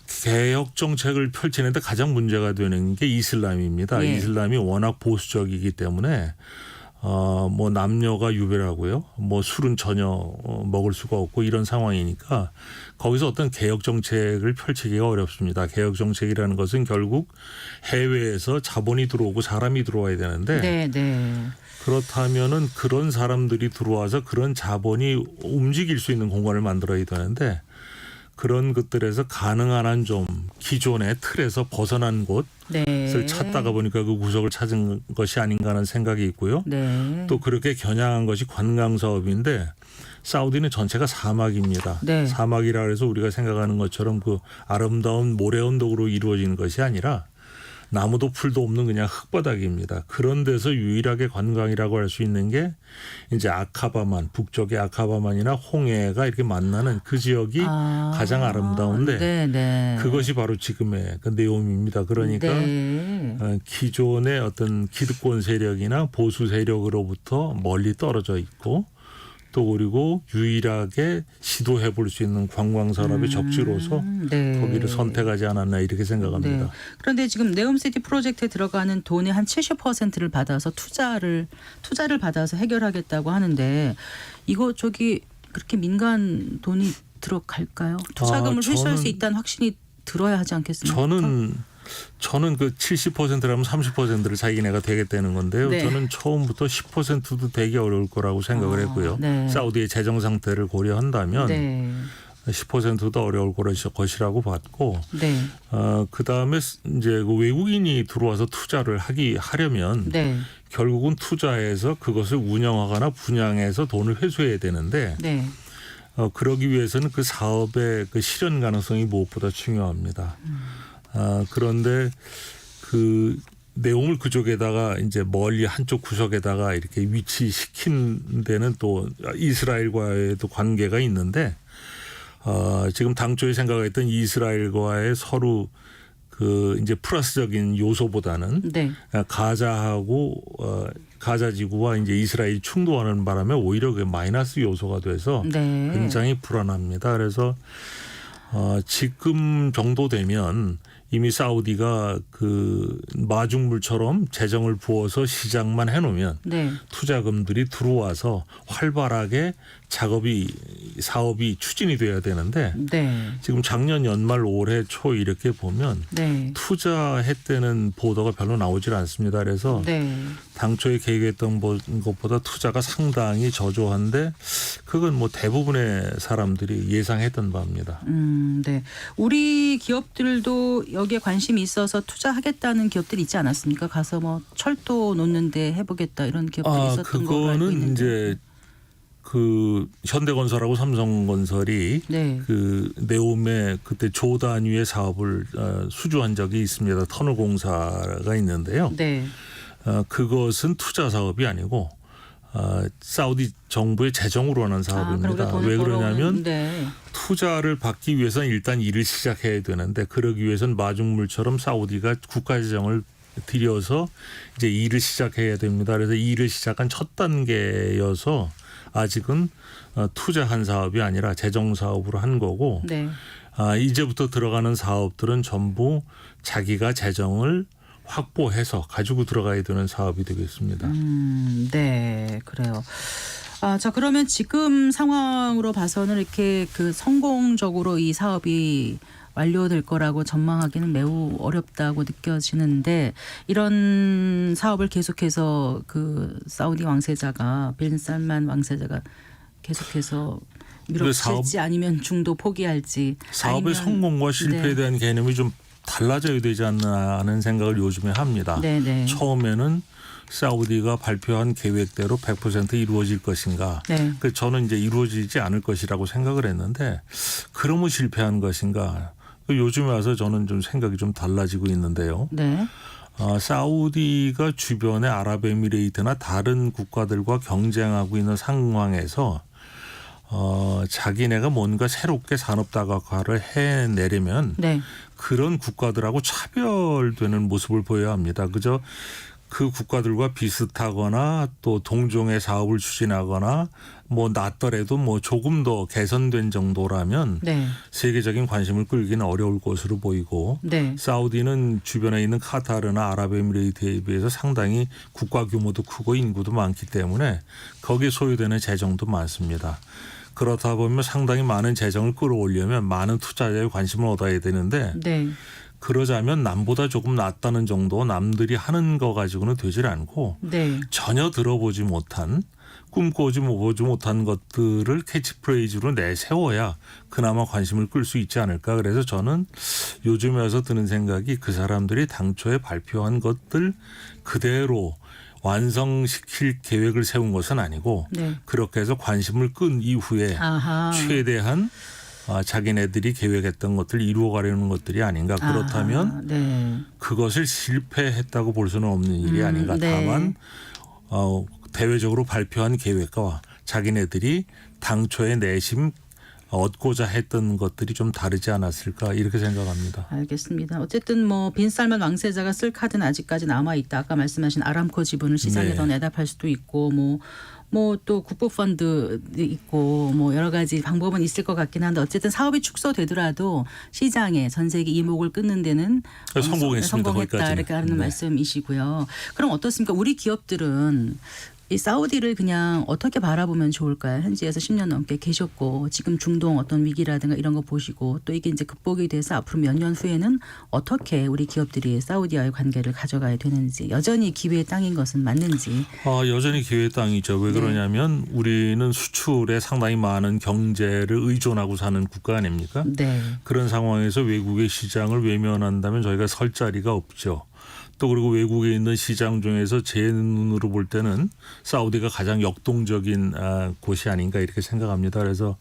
개혁 정책을 펼치는데 가장 문제가 되는 게 이슬람입니다.
예.
이슬람이 워낙 보수적이기 때문에 뭐 남녀가 유별하고요. 뭐 술은 전혀 먹을 수가 없고 이런 상황이니까 거기서 어떤 개혁 정책을 펼치기가 어렵습니다. 개혁 정책이라는 것은 결국 해외에서 자본이 들어오고 사람이 들어와야 되는데
네, 네.
그렇다면은 그런 사람들이 들어와서 그런 자본이 움직일 수 있는 공간을 만들어야 되는데 그런 것들에서 가능한 한 좀 기존의 틀에서 벗어난 곳을
네.
찾다가 보니까 그 구석을 찾은 것이 아닌가 하는 생각이 있고요.
네.
또 그렇게 겨냥한 것이 관광 사업인데 사우디는 전체가 사막입니다.
네.
사막이라 해서 우리가 생각하는 것처럼 그 아름다운 모래 언덕으로 이루어진 것이 아니라 나무도 풀도 없는 그냥 흙바닥입니다. 그런 데서 유일하게 관광이라고 할 수 있는 게 이제 아카바만, 북쪽의 아카바만이나 홍해가 이렇게 만나는 그 지역이 가장 아름다운데
네, 네.
그것이 바로 지금의 그 네옴입니다. 그러니까
네.
기존의 어떤 기득권 세력이나 보수 세력으로부터 멀리 떨어져 있고 또 그리고 유일하게 시도해 볼 수 있는 관광 산업의 적지로서
네.
거기를 선택하지 않았나 이렇게 생각합니다.
네. 그런데 지금 네옴시티 프로젝트에 들어가는 돈의 한 70%를 받아서 투자를 받아서 해결하겠다고 하는데 이거 그렇게 민간 돈이 들어갈까요? 투자금을 회수할 수 있다는 확신이 들어야 하지 않겠습니까?
저는 그 70%라면 30%를 자기네가 되겠다는 건데요.
네.
저는 처음부터 10%도 되기 어려울 거라고 생각을 했고요.
네.
사우디의 재정 상태를 고려한다면
네.
10%도 어려울 것이라고 봤고,
네.
그 다음에 이제 그 외국인이 들어와서 투자를 하려면
네.
결국은 투자해서 그것을 운영하거나 분양해서 돈을 회수해야 되는데,
네.
그러기 위해서는 그 사업의 그 실현 가능성이 무엇보다 중요합니다. 그런데 그 내용을 그쪽에다가 이제 멀리 한쪽 구석에다가 이렇게 위치시킨 데는 또 이스라엘과의 또 관계가 있는데 지금 당초에 생각했던 이스라엘과의 서로 그 이제 플러스적인 요소보다는
네.
가자 지구와 이제 이스라엘이 충돌하는 바람에 오히려 그 마이너스 요소가 돼서
네.
굉장히 불안합니다. 그래서 지금 정도 되면 이미 사우디가 그 마중물처럼 재정을 부어서 시작만 해놓으면
네.
투자금들이 들어와서 활발하게 사업이 추진이 돼야 되는데
네.
지금 작년 연말 올해 초 이렇게 보면
네.
투자했다는 보도가 별로 나오질 않습니다. 그래서
네.
당초에 계획했던 것보다 투자가 상당히 저조한데 그건 뭐 대부분의 사람들이 예상했던 바입니다.
네. 우리 기업들도 여기에 관심이 있어서 투자하겠다는 기업들이 있지 않았습니까? 가서 뭐 철도 놓는데 해보겠다 이런 기업들이 있었던 걸로 알고
그거는
있는데.
이제 그 현대건설하고 삼성건설이
네.
그 네옴의 그때 조 단위의 사업을 수주한 적이 있습니다. 터널 공사가 있는데요.
네.
그것은 투자 사업이 아니고 사우디 정부의 재정으로 하는 사업입니다. 왜 그러냐면
네.
투자를 받기 위해서는 일단 일을 시작해야 되는데 그러기 위해서는 마중물처럼 사우디가 국가 재정을 들여서 이제 일을 시작해야 됩니다. 그래서 일을 시작한 첫 단계여서 아직은 투자한 사업이 아니라 재정 사업으로 한 거고
네.
이제부터 들어가는 사업들은 전부 자기가 재정을 확보해서 가지고 들어가야 되는 사업이 되겠습니다.
네, 그래요. 자, 그러면 지금 상황으로 봐서는 이렇게 그 성공적으로 이 사업이 완료될 거라고 전망하기는 매우 어렵다고 느껴지는데 이런 사업을 계속해서 그 사우디 왕세자가 빈 살만 왕세자가 계속해서 밀어붙일지 아니면 중도 포기할지
사업의
아니면,
성공과 실패에
네.
대한 개념이 좀 달라져야 되지 않나 하는 생각을 요즘에 합니다.
네네.
처음에는 사우디가 발표한 계획대로 100% 이루어질 것인가.
네.
저는 이제 이루어지지 않을 것이라고 생각을 했는데 그러면 실패한 것인가. 요즘에 와서 저는 좀 생각이 좀 달라지고 있는데요.
네.
사우디가 주변의 아랍에미레이트나 다른 국가들과 경쟁하고 있는 상황에서 자기네가 뭔가 새롭게 산업 다각화를 해내려면
네.
그런 국가들하고 차별되는 모습을 보여야 합니다. 그저 그 국가들과 비슷하거나 또 동종의 사업을 추진하거나 뭐 낫더라도 뭐 조금 더 개선된 정도라면
네.
세계적인 관심을 끌기는 어려울 것으로 보이고
네.
사우디는 주변에 있는 카타르나 아랍에미레이트에 비해서 상당히 국가 규모도 크고 인구도 많기 때문에 거기에 소요되는 재정도 많습니다. 그렇다 보면 상당히 많은 재정을 끌어올려면 많은 투자자의 관심을 얻어야 되는데
네.
그러자면 남보다 조금 낫다는 정도 남들이 하는 거 가지고는 되질 않고
네.
전혀 들어보지 못한 꿈꿔보지 못한 것들을 캐치프레이즈로 내세워야 그나마 관심을 끌 수 있지 않을까. 그래서 저는 요즘에 와서 드는 생각이 그 사람들이 당초에 발표한 것들 그대로 완성시킬 계획을 세운 것은 아니고
네.
그렇게 해서 관심을 끈 이후에
아하.
최대한 자기네들이 계획했던 것들을 이루어가려는 것들이 아닌가. 그렇다면
아하. 네.
그것을 실패했다고 볼 수는 없는 일이 아닌가.
네.
다만 대외적으로 발표한 계획과 자기네들이 당초에 내심 얻고자 했던 것들이 좀 다르지 않았을까 이렇게 생각합니다.
알겠습니다. 어쨌든 뭐 빈살만 왕세자가 쓸 카드는 아직까지 남아 있다. 아까 말씀하신 아람코 지분을 시장에
네.
더 내다 팔 수도 있고 뭐 또 국부펀드 있고 뭐 여러 가지 방법은 있을 것 같긴 한데 어쨌든 사업이 축소되더라도 시장에 전 세계 이목을 끊는 데는
성공했습니다.
성공했다
거기까지는.
이렇게 하는
네.
말씀이시고요. 그럼 어떻습니까? 우리 기업들은 이 사우디를 그냥 어떻게 바라보면 좋을까요? 현지에서 10년 넘게 계셨고 지금 중동 어떤 위기라든가 이런 거 보시고 또 이게 이제 극복이 돼서 앞으로 몇 년 후에는 어떻게 우리 기업들이 사우디와의 관계를 가져가야 되는지 여전히 기회의 땅인 것은 맞는지.
여전히 기회의 땅이죠. 왜
네.
그러냐면 우리는 수출에 상당히 많은 경제를 의존하고 사는 국가 아닙니까?
네.
그런 상황에서 외국의 시장을 외면한다면 저희가 설 자리가 없죠. 또 그리고 외국에 있는 시장 중에서 제 눈으로 볼 때는 사우디가 가장 역동적인 곳이 아닌가 이렇게 생각합니다. 그래서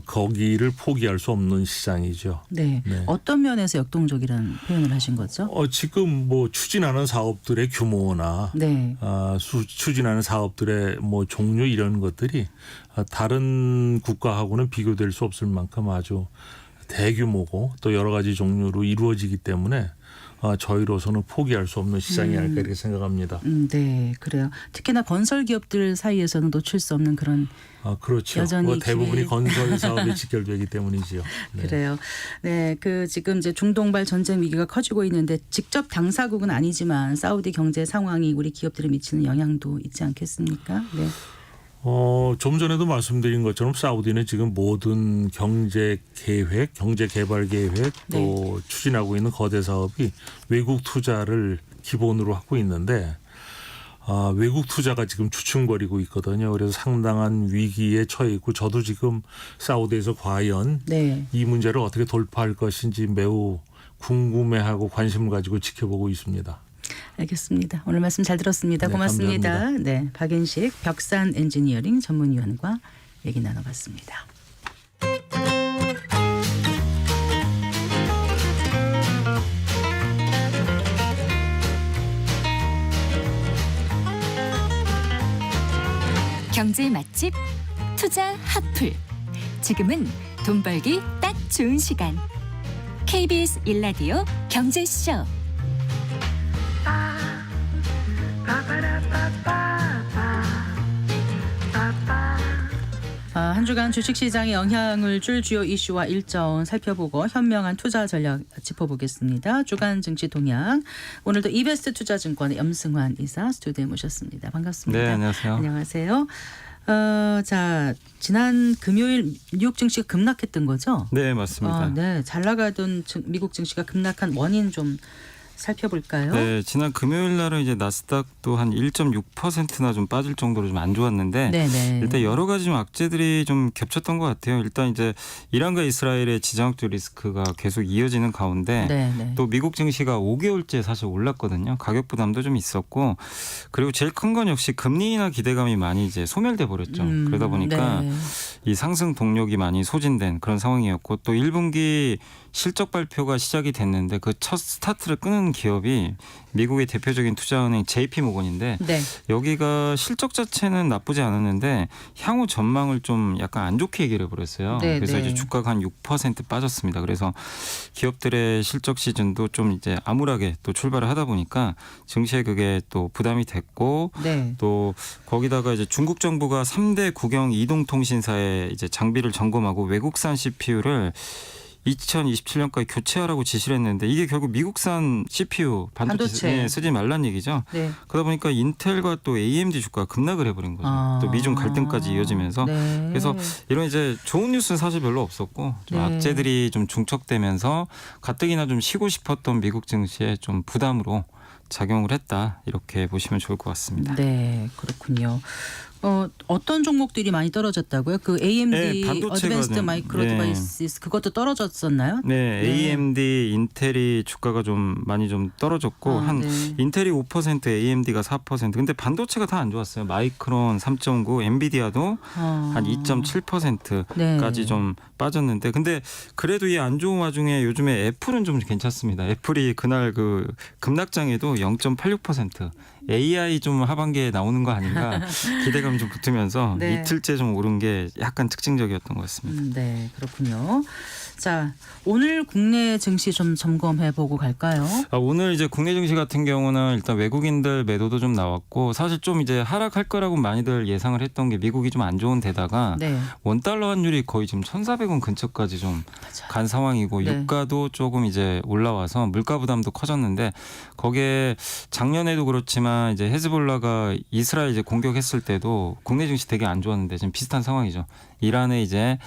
거기를 포기할 수 없는 시장이죠.
네.
네.
어떤 면에서 역동적이라는 표현을 하신 거죠?
지금 뭐 추진하는 사업들의 규모나
네.
추진하는 사업들의 뭐 종류 이런 것들이 다른 국가하고는 비교될 수 없을 만큼 아주 대규모고 또 여러 가지 종류로 이루어지기 때문에 저희로서는 포기할 수 없는 시장이 아닐까 이렇게 생각합니다.
네, 그래요. 특히나 건설 기업들 사이에서는 놓칠 수 없는 그런
그렇죠.
여전히
대부분이
기회.
건설 사업에 직결되기 때문이지요. 네.
그래요. 네, 그 지금 이제 중동발 전쟁 위기가 커지고 있는데 직접 당사국은 아니지만 사우디 경제 상황이 우리 기업들에 미치는 영향도 있지 않겠습니까? 네.
좀 전에도 말씀드린 것처럼 사우디는 지금 모든 경제 계획, 경제 개발 계획 또 추진하고 있는 거대 사업이 외국 투자를 기본으로 하고 있는데 외국 투자가 지금 주춤거리고 있거든요. 그래서 상당한 위기에 처해 있고 저도 지금 사우디에서 과연
네.
이 문제를 어떻게 돌파할 것인지 매우 궁금해하고 관심을 가지고 지켜보고 있습니다.
알겠습니다. 오늘 말씀 잘 들었습니다.
네,
고맙습니다.
감사합니다.
네, 박인식 벽산 엔지니어링 전문위원과 얘기 나눠봤습니다.
경제 맛집 투자 핫플. 지금은 돈 벌기 딱 좋은 시간. KBS 1라디오 경제쇼.
한 주간 주식시장에 영향을 줄 주요 이슈와 일정 살펴보고 현명한 투자 전략 짚어보겠습니다. 주간 증시 동향. 오늘도 이베스트 투자증권의 염승환 이사 스튜디오에 모셨습니다. 반갑습니다.
네, 안녕하세요.
안녕하세요. 자, 지난 금요일 뉴욕 증시가 급락했던 거죠?
네, 맞습니다.
네, 잘 나가던 미국 증시가 급락한 원인 좀 살펴볼까요?
네, 지난 금요일 날은 이제 나스닥도 한 1.6%나 좀 빠질 정도로 좀 안 좋았는데
네네.
일단 여러 가지 좀 악재들이 좀 겹쳤던 것 같아요. 일단 이제 이란과 이스라엘의 지정학적 리스크가 계속 이어지는 가운데
네네.
또 미국 증시가 5개월째 사실 올랐거든요. 가격 부담도 좀 있었고 그리고 제일 큰 건 역시 금리 인하 기대감이 많이 이제 소멸돼 버렸죠. 그러다 보니까
네.
이 상승 동력이 많이 소진된 그런 상황이었고 또 1분기 실적 발표가 시작이 됐는데 그 첫 스타트를 끄는 기업이 미국의 대표적인 투자은행 JP모건인데
네.
여기가 실적 자체는 나쁘지 않았는데 향후 전망을 좀 약간 안 좋게 얘기를 해버렸어요.
네,
그래서
네.
이제 주가가 한 6% 빠졌습니다. 그래서 기업들의 실적 시즌도 좀 이제 암울하게 또 출발을 하다 보니까 증시에 그게 또 부담이 됐고
네.
또 거기다가 이제 중국 정부가 3대 국영 이동통신사의 이제 장비를 점검하고 외국산 CPU를 2027년까지 교체하라고 지시를 했는데 이게 결국 미국산 CPU 반도체 쓰지 말란 얘기죠.
네.
그러다 보니까 인텔과 또 AMD 주가가 급락을 해버린 거죠. 또 미중 갈등까지 이어지면서
네.
그래서 이런 이제 좋은 뉴스는 사실 별로 없었고 좀
네.
악재들이 좀 중첩되면서 가뜩이나 좀 쉬고 싶었던 미국 증시에 좀 부담으로 작용을 했다 이렇게 보시면 좋을 것 같습니다.
네, 그렇군요. 어떤 종목들이 많이 떨어졌다고요? 그 AMD
네, 반도체가
어드밴스드
좀,
마이크로
네.
디바이스 그것도 떨어졌었나요?
네, AMD, 인텔이 주가가 좀 많이 좀 떨어졌고 한
네.
인텔이 5%, AMD가 4%. 근데 반도체가 다 안 좋았어요. 마이크론 3.9, 엔비디아도 한 2.7%까지
네.
좀 빠졌는데 근데 그래도 이 안 좋은 와중에 요즘에 애플은 좀 괜찮습니다. 애플이 그날 그 급락장에도 0.86% AI 좀 하반기에 나오는 거 아닌가 기대감 좀 붙으면서
네.
이틀째 좀 오른 게 약간 특징적이었던 것 같습니다.
네, 그렇군요. 자, 오늘 국내 증시 좀 점검해 보고 갈까요?
오늘 이제 국내 증시 같은 경우는 일단 외국인들 매도도 좀 나왔고 사실 좀 이제 하락할 거라고 많이들 예상을 했던 게 미국이 좀 안 좋은 데다가
네.
원달러 환율이 거의 지금 1,400원 근처까지 좀 간 상황이고
네.
유가도 조금 이제 올라와서 물가 부담도 커졌는데 거기에 작년에도 그렇지만 이제 헤즈볼라가 이스라엘 이제 공격했을 때도 국내 증시 되게 안 좋았는데 지금 비슷한 상황이죠. 이란의 이제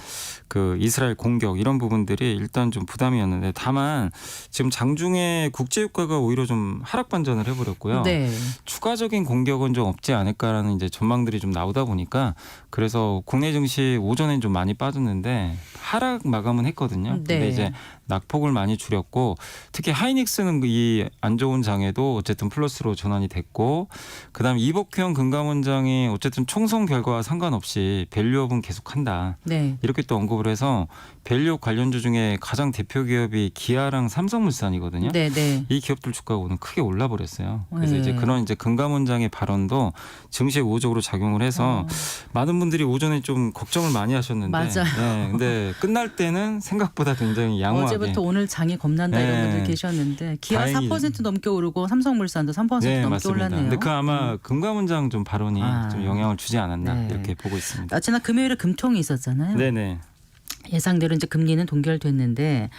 그 이스라엘 공격 이런 부분들이 일단 좀 부담이었는데 다만 지금 장중에 국제 유가가 오히려 좀 하락 반전을 해버렸고요.
네.
추가적인 공격은 좀 없지 않을까라는 이제 전망들이 좀 나오다 보니까 그래서 국내 증시 오전엔 좀 많이 빠졌는데 하락 마감은 했거든요. 근데
네.
이제 낙폭을 많이 줄였고 특히 하이닉스는 이 안 좋은 장에도 어쨌든 플러스로 전환이 됐고 그다음 이복현 금감원장이 어쨌든 총선 결과와 상관없이 밸류업은 계속한다.
네.
이렇게 또 언급을 해서 밸류업 관련주 중에 가장 대표 기업이 기아랑 삼성물산이거든요.
네, 네.
이 기업들 주가가 오늘 크게 올라 버렸어요. 그래서
네.
이제 그런 이제 금감원장의 발언도 증시에 우호적으로 작용을 해서 많은 분들이 오전에 좀 걱정을 많이 하셨는데,
맞아요.
네, 근데 끝날 때는 생각보다 굉장히 양호하게.
어제부터 오늘 장이 겁난다 이런
네.
분들 계셨는데 기아
다행히.
4% 넘게 오르고 삼성물산도 3%
네,
넘게
맞습니다.
올랐네요.
근데 그 아마 금감원장 좀 발언이
아.
좀 영향을 주지 않았나
네.
이렇게 보고 있습니다.
지난 금요일에 금통이 있었잖아요.
네네.
예상대로 이제 금리는 동결됐는데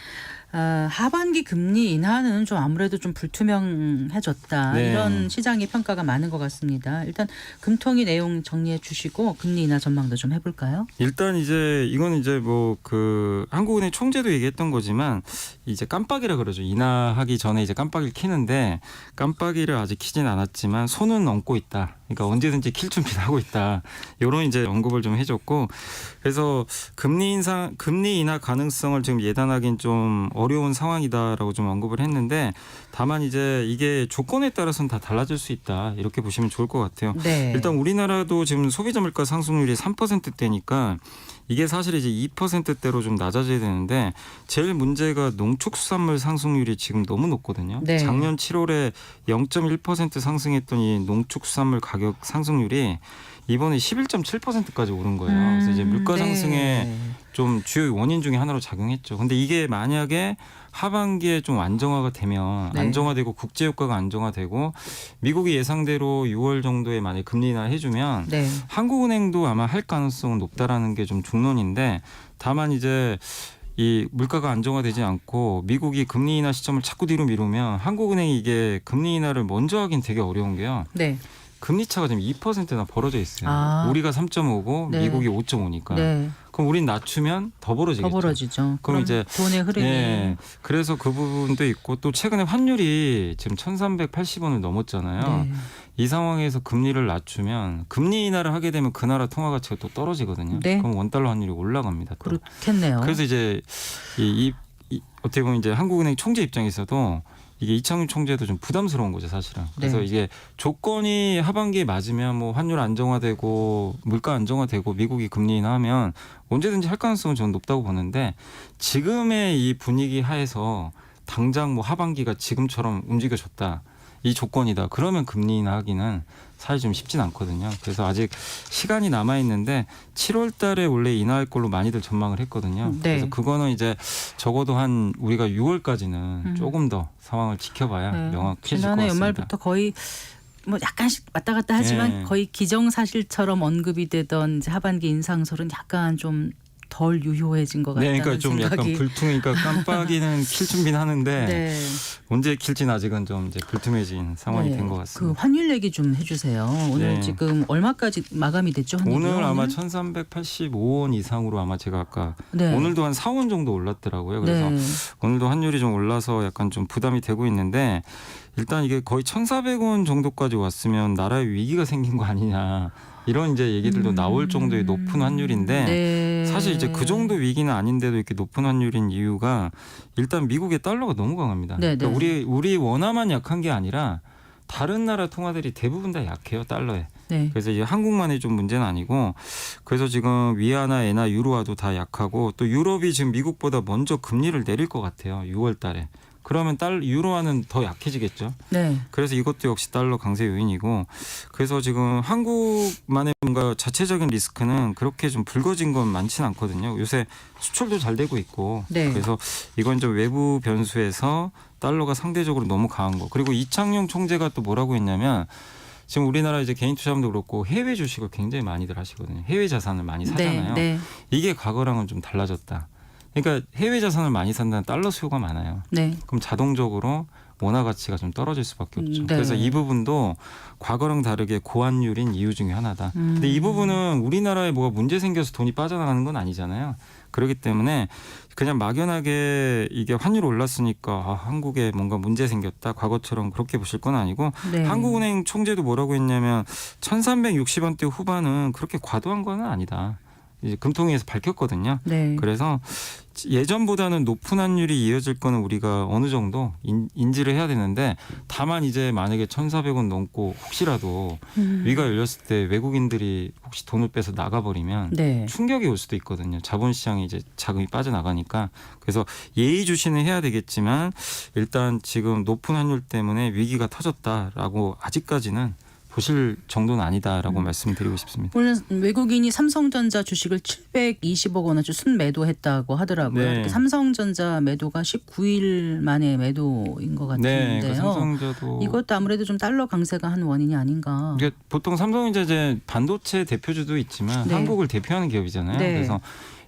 하반기 금리 인하는 좀 아무래도 좀 불투명해졌다
네.
이런 시장의 평가가 많은 것 같습니다. 일단 금통위 내용 정리해 주시고 금리 인하 전망도 좀 해볼까요?
일단 이제 이거는 이제 뭐 그 한국은행 총재도 얘기했던 거지만 이제 깜빡이라 그러죠. 인하하기 전에 이제 깜빡이를 켜는데 깜빡이를 아직 켜진 않았지만 손은 얹고 있다. 그러니까 언제든지 킬 준비를 하고 있다. 이런 이제 언급을 좀 해줬고 그래서 금리 인하 가능성을 지금 예단하기는 좀 어려운 상황이다라고 좀 언급을 했는데 다만 이제 이게 조건에 따라서는 다 달라질 수 있다. 이렇게 보시면 좋을 것 같아요.
네.
일단 우리나라도 지금 소비자 물가 상승률이 3%대니까 이게 사실 이제 2%대로 좀 낮아져야 되는데 제일 문제가 농축수산물 상승률이 지금 너무 높거든요.
네.
작년 7월에 0.1% 상승했던 이 농축수산물 가격 상승률이 이번에 11.7%까지 오른 거예요. 그래서 이제 물가 상승에
네.
좀 주요 원인 중에 하나로 작용했죠. 근데 이게 만약에 하반기에 좀 안정화가 되면
네.
안정화되고 국제 유가가 안정화되고 미국이 예상대로 6월 정도에 만약 금리 인하 해주면
네.
한국은행도 아마 할 가능성은 높다라는 게 좀 중론인데 다만 이제 이 물가가 안정화되지 않고 미국이 금리 인하 시점을 자꾸 뒤로 미루면 한국은행이 이게 금리 인하를 먼저 하긴 되게 어려운 게요.
네.
금리 차가 지금 2%나 벌어져 있어요.
아.
우리가 3.5고
네.
미국이 5.5니까.
네.
그럼 우린 낮추면 더 벌어지겠죠.
더 벌어지죠.
그럼 이제
돈의 흐름이
예. 그래서 그 부분도 있고 또 최근에 환율이 지금 1,380원을 넘었잖아요.
네.
이 상황에서 금리를 낮추면 금리 인하를 하게 되면 그 나라 통화 가치가 또 떨어지거든요.
네.
그럼 원달러 환율이 올라갑니다. 또.
그렇겠네요.
그래서 이제 이 어떻게 보면 이제 한국은행 총재 입장에서도 이게 이창용 총재도 좀 부담스러운 거죠, 사실은. 그래서
네.
이게 조건이 하반기에 맞으면 뭐 환율 안정화되고 물가 안정화되고 미국이 금리 인하하면 언제든지 할 가능성은 저는 높다고 보는데 지금의 이 분위기 하에서 당장 뭐 하반기가 지금처럼 움직여줬다. 이 조건이다. 그러면 금리 인하하기는 사실 좀 쉽진 않거든요. 그래서 아직 시간이 남아 있는데 7월 달에 원래 인하할 걸로 많이들 전망을 했거든요.
네.
그래서 그거는 이제 적어도 한 우리가 6월까지는 조금 더 상황을 지켜봐야
네.
명확해질 것
지난해
같습니다.
연말부터 거의 뭐 약간씩 왔다 갔다 하지만
네.
거의 기정사실처럼 언급이 되던 이제 하반기 인상설은 약간 좀 덜 유효해진 것 같다는
네, 그러니까 좀 약간
생각이.
불퉁이니까 깜빡이는 킬 준비는 하는데
네.
언제 킬지는 아직은 좀 이제 불투매진 상황이
네.
된 것
그
같습니다.
환율 얘기 좀 해주세요. 오늘
네.
지금 얼마까지 마감이 됐죠? 환율이요?
오늘 아마 1,385원 이상으로 아마 제가 아까
네.
오늘도 한 4원 정도 올랐더라고요. 그래서
네.
오늘도 환율이 좀 올라서 약간 좀 부담이 되고 있는데 일단 이게 거의 1,400원 정도까지 왔으면 나라에 위기가 생긴 거 아니냐 이런 이제 얘기들도 나올 정도의 높은 환율인데
네.
사실 이제 그 정도 위기는 아닌데도 이렇게 높은 환율인 이유가 일단 미국의 달러가 너무 강합니다.
네,
그러니까
네.
우리 원화만 약한 게 아니라 다른 나라 통화들이 대부분 다 약해요 달러에.
네.
그래서 이제 한국만의 좀 문제는 아니고 그래서 지금 위안화, 엔화, 유로화도 다 약하고 또 유럽이 지금 미국보다 먼저 금리를 내릴 것 같아요. 6월 달에. 그러면 유로화는 더 약해지겠죠.
네.
그래서 이것도 역시 달러 강세 요인이고 그래서 지금 한국만의 뭔가 자체적인 리스크는 그렇게 좀 불거진 건 많지는 않거든요. 요새 수출도 잘 되고 있고
네.
그래서 이건 좀 외부 변수에서 달러가 상대적으로 너무 강한 거. 그리고 이창용 총재가 또 뭐라고 했냐면 지금 우리나라 이제 개인 투자자도 그렇고 해외 주식을 굉장히 많이들 하시거든요. 해외 자산을 많이 사잖아요.
네. 네.
이게 과거랑은 좀 달라졌다. 그러니까 해외 자산을 많이 산다는 달러 수요가 많아요.
네.
그럼 자동적으로 원화 가치가 좀 떨어질 수밖에 없죠.
네.
그래서 이 부분도 과거랑 다르게 고환율인 이유 중에 하나다. 근데 이 부분은 우리나라에 뭐가 문제 생겨서 돈이 빠져나가는 건 아니잖아요. 그렇기 때문에 그냥 막연하게 이게 환율 올랐으니까 한국에 뭔가 문제 생겼다. 과거처럼 그렇게 보실 건 아니고
네.
한국은행 총재도 뭐라고 했냐면 1360원대 후반은 그렇게 과도한 건 아니다. 이제 금통위에서 밝혔거든요.
네.
그래서 예전보다는 높은 환율이 이어질 거는 우리가 어느 정도 인지를 해야 되는데 다만 이제 만약에 1,400원 넘고 혹시라도 위가 열렸을 때 외국인들이 혹시 돈을 빼서 나가버리면
네.
충격이 올 수도 있거든요. 자본시장에 이제 자금이 빠져나가니까. 그래서 예의주시는 해야 되겠지만 일단 지금 높은 환율 때문에 위기가 터졌다라고 아직까지는 보실 정도는 아니다라고 말씀드리고 싶습니다.
오늘 외국인이 삼성전자 주식을 720억 원어치 순매도했다고 하더라고요.
네.
이렇게 삼성전자 매도가 19일 만에 매도인 것
네,
같은데요.
그 삼성전자도
이것도 아무래도 좀 달러 강세가 한 원인이 아닌가.
이게 보통 삼성전자 이제 반도체 대표주도 있지만
네.
한국을 대표하는 기업이잖아요.
네.
그래서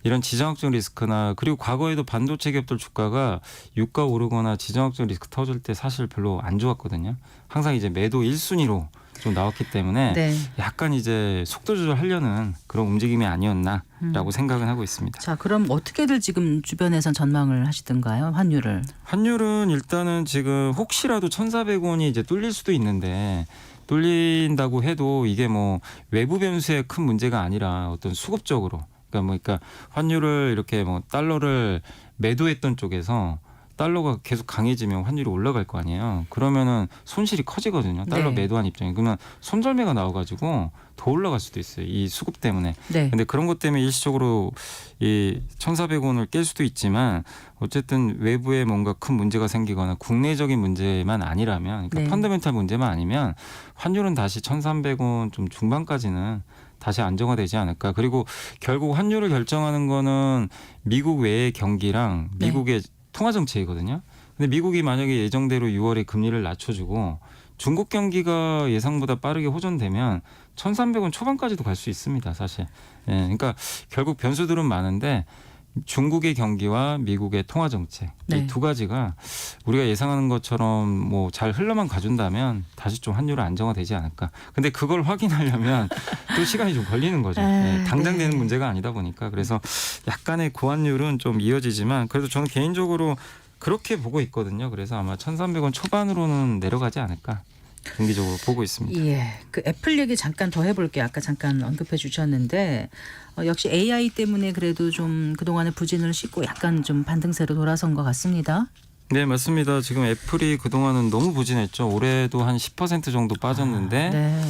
이런 지정학적 리스크나 그리고 과거에도 반도체 기업들 주가가 유가 오르거나 지정학적 리스크 터질 때 사실 별로 안 좋았거든요. 항상 이제 매도 1순위로 좀 나왔기 때문에
네.
약간 이제 속도 조절하려는 그런 움직임이 아니었나라고 생각은 하고 있습니다.
자, 그럼 어떻게들 지금 주변에선 전망을 하시던가요? 환율을.
환율은 일단은 지금 혹시라도 1,400원이 이제 뚫릴 수도 있는데 뚫린다고 해도 이게 뭐 외부 변수의 큰 문제가 아니라 어떤 수급적으로 그러니까 환율을 이렇게 뭐 달러를 매도했던 쪽에서 달러가 계속 강해지면 환율이 올라갈 거 아니에요. 그러면은 손실이 커지거든요. 달러
네.
매도한 입장에. 그러면 손절매가 나와가지고 더 올라갈 수도 있어요. 이 수급 때문에.
네.
근데 그런 것 때문에 일시적으로 이 1,400원을 깰 수도 있지만 어쨌든 외부에 뭔가 큰 문제가 생기거나 국내적인 문제만 아니라면 그러니까
네.
펀더멘탈 문제만 아니면 환율은 다시 1,300원 좀 중반까지는 다시 안정화되지 않을까. 그리고 결국 환율을 결정하는 거는 미국 외의 경기랑
네.
미국의 통화 정책이거든요. 근데 미국이 만약에 예정대로 6월에 금리를 낮춰주고 중국 경기가 예상보다 빠르게 호전되면 1,300원 초반까지도 갈 수 있습니다. 사실. 예, 그러니까 결국 변수들은 많은데 중국의 경기와 미국의 통화 정책
네.
이 두 가지가 우리가 예상하는 것처럼 뭐 잘 흘러만 가준다면 다시 좀 환율은 안정화되지 않을까. 근데 그걸 확인하려면 또 시간이 좀 걸리는 거죠. 예, 당장
네.
되는 문제가 아니다 보니까 그래서 약간의 고환율은 좀 이어지지만 그래도 저는 개인적으로 그렇게 보고 있거든요. 그래서 아마 1,300원 초반으로는 내려가지 않을까. 중기적으로 보고 있습니다.
예, 그 애플 얘기 잠깐 더 해볼게요. 아까 잠깐 언급해 주셨는데 역시 AI 때문에 그래도 좀 그동안의 부진을 씻고 약간 좀 반등세로 돌아선 것 같습니다.
네, 맞습니다. 지금 애플이 그동안은 너무 부진했죠. 올해도 한 10% 정도 빠졌는데
네.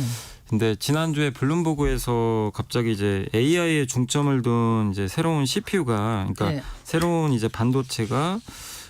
근데 지난주에 블룸버그에서 갑자기 이제 AI에 중점을 둔 이제 새로운 CPU가 그러니까
네.
새로운 이제 반도체가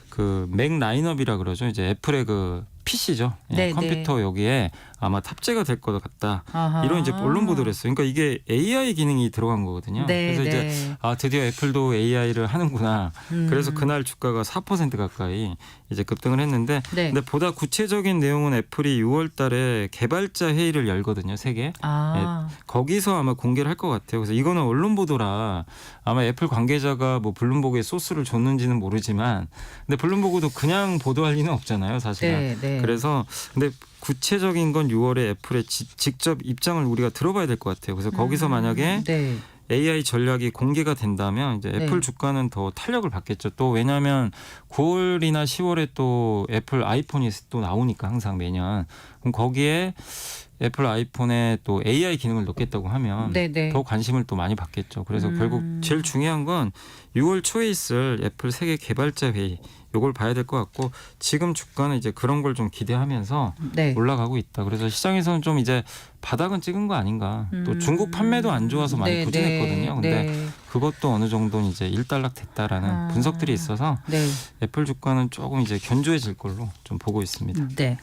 그 맥 라인업이라 그러죠. 이제 애플의 그 PC죠.
네,
컴퓨터 여기에 아마 탑재가 될 것 같다.
아하.
이런 이제 언론 보도를 했어요. 그러니까 이게 AI 기능이 들어간 거거든요.
네,
그래서 이제
네.
드디어 애플도 AI를 하는구나.
음.
그래서 그날 주가가 4% 가까이 이제 급등을 했는데,
네.
근데 보다 구체적인 내용은 애플이 6월달에 개발자 회의를 열거든요, 세계.
아.
거기서 아마 공개를 할 것 같아요. 그래서 이거는 언론 보도라 아마 애플 관계자가 뭐 블룸버그에 소스를 줬는지는 모르지만, 근데 블룸버그도 그냥 보도할 리는 없잖아요, 사실은.
네, 네.
그래서 근데 구체적인 건 6월에 애플의 직접 입장을 우리가 들어봐야 될 것 같아요. 그래서 거기서 만약에
네.
AI 전략이 공개가 된다면 이제 애플
네.
주가는 더 탄력을 받겠죠. 또 왜냐하면 9월이나 10월에 또 애플 아이폰이 또 나오니까 항상 매년. 그럼 거기에 애플 아이폰에 또 AI 기능을 넣겠다고 하면
네, 네.
더 관심을 또 많이 받겠죠. 그래서 결국 제일 중요한 건 6월 초에 있을 애플 세계 개발자 회의, 요걸 봐야 될 것 같고, 지금 주가는 이제 그런 걸 좀 기대하면서
네.
올라가고 있다. 그래서 시장에서는 좀 이제 바닥은 찍은 거 아닌가. 또 중국 판매도 안 좋아서 많이
네,
부진했거든요. 근데
네.
그것도 어느 정도는 이제 일단락 됐다라는 분석들이 있어서
네.
애플 주가는 조금 이제 견조해질 걸로 좀 보고 있습니다.
네.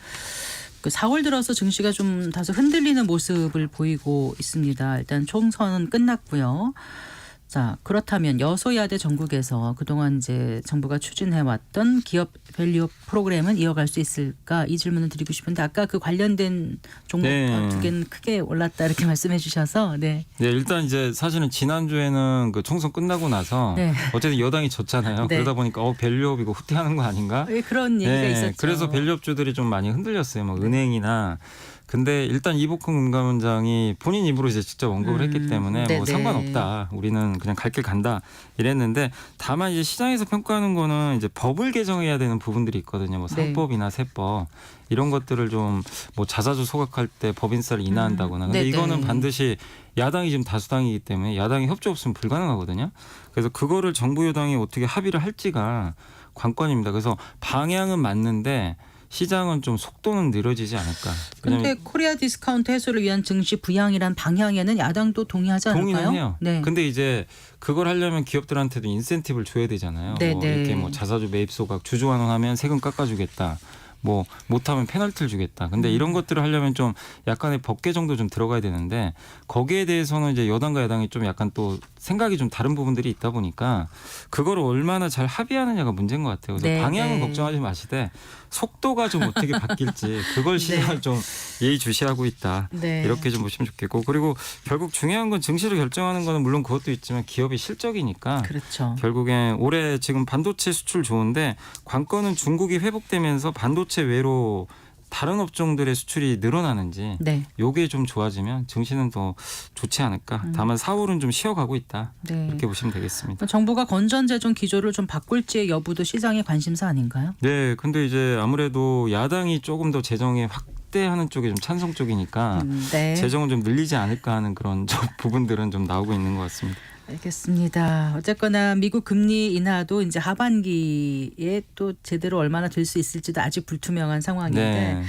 그 4월 들어서 증시가 좀 다소 흔들리는 모습을 보이고 있습니다. 일단 총선은 끝났고요. 자, 그렇다면 여소야대 전국에서 그동안 이제 정부가 추진해왔던 기업 밸류업 프로그램은 이어갈 수 있을까? 이 질문을 드리고 싶은데, 아까 그 관련된 종목
네.
두 개는 크게 올랐다 이렇게 말씀해 주셔서 네.
네, 일단 이제 사실은 지난주에는 그 총선 끝나고 나서
네.
어쨌든 여당이 졌잖아요.
네.
그러다 보니까 밸류업 이거 후퇴하는 거 아닌가?
왜 그런 얘기가 있었죠.
그래서 밸류업주들이 좀 많이 흔들렸어요. 뭐 은행이나. 근데 일단 이복훈 금감원장이 본인 입으로 이제 직접 언급을 했기 때문에
네네.
뭐 상관없다. 우리는 그냥 갈 길 간다. 이랬는데, 다만 이제 시장에서 평가하는 거는 이제 법을 개정해야 되는 부분들이 있거든요. 뭐
네.
상법이나 세법 이런 것들을 좀 뭐 자사주 소각할 때 법인세를 인하한다거나. 근데
네네.
이거는 반드시 야당이 지금 다수당이기 때문에 야당이 협조 없으면 불가능하거든요. 그래서 그거를 정부 여당이 어떻게 합의를 할지가 관건입니다. 그래서 방향은 맞는데 시장은 좀 속도는 느려지지 않을까.
그런데 코리아 디스카운트 해소를 위한 증시 부양이란 방향에는 야당도 동의하지 않을까요?
동의는 해요.
네.
근데 이제 그걸 하려면 기업들한테도 인센티브를 줘야 되잖아요.
네,
뭐
네.
이렇게 뭐 자사주 매입 소각 주주 환원하면 세금 깎아주겠다. 뭐 못하면 페널티를 주겠다. 근데 이런 것들을 하려면 좀 약간의 법 개정도 좀 들어가야 되는데, 거기에 대해서는 이제 여당과 야당이 좀 약간 또 생각이 좀 다른 부분들이 있다 보니까 그걸 얼마나 잘 합의하느냐가 문제인 것 같아요. 그래서
네,
방향은
네.
걱정하지 마시되 속도가 좀 어떻게 바뀔지 그걸 시장을 좀 예의주시하고 있다.
네.
이렇게 좀 보시면 좋겠고, 그리고 결국 중요한 건 증시를 결정하는 거는 물론 그것도 있지만 기업의 실적이니까
그렇죠.
결국엔 올해 지금 반도체 수출 좋은데 관건은 중국이 회복되면서 반도체 외로 다른 업종들의 수출이 늘어나는지
네.
요게 좀 좋아지면 증시는 더 좋지 않을까. 다만 4월은 좀 쉬어가고 있다.
네.
이렇게 보시면 되겠습니다.
정부가 건전재정 기조를 좀 바꿀지의 여부도 시장의 관심사 아닌가요?
네, 근데 이제 아무래도 야당이 조금 더 재정에 확대하는 쪽에 좀 찬성 쪽이니까
네.
재정은 좀 늘리지 않을까 하는 그런 부분들은 좀 나오고 있는 것 같습니다.
알겠습니다. 어쨌거나 미국 금리 인하도 이제 하반기에 또 제대로 얼마나 될 수 있을지도 아직 불투명한 상황인데,
네.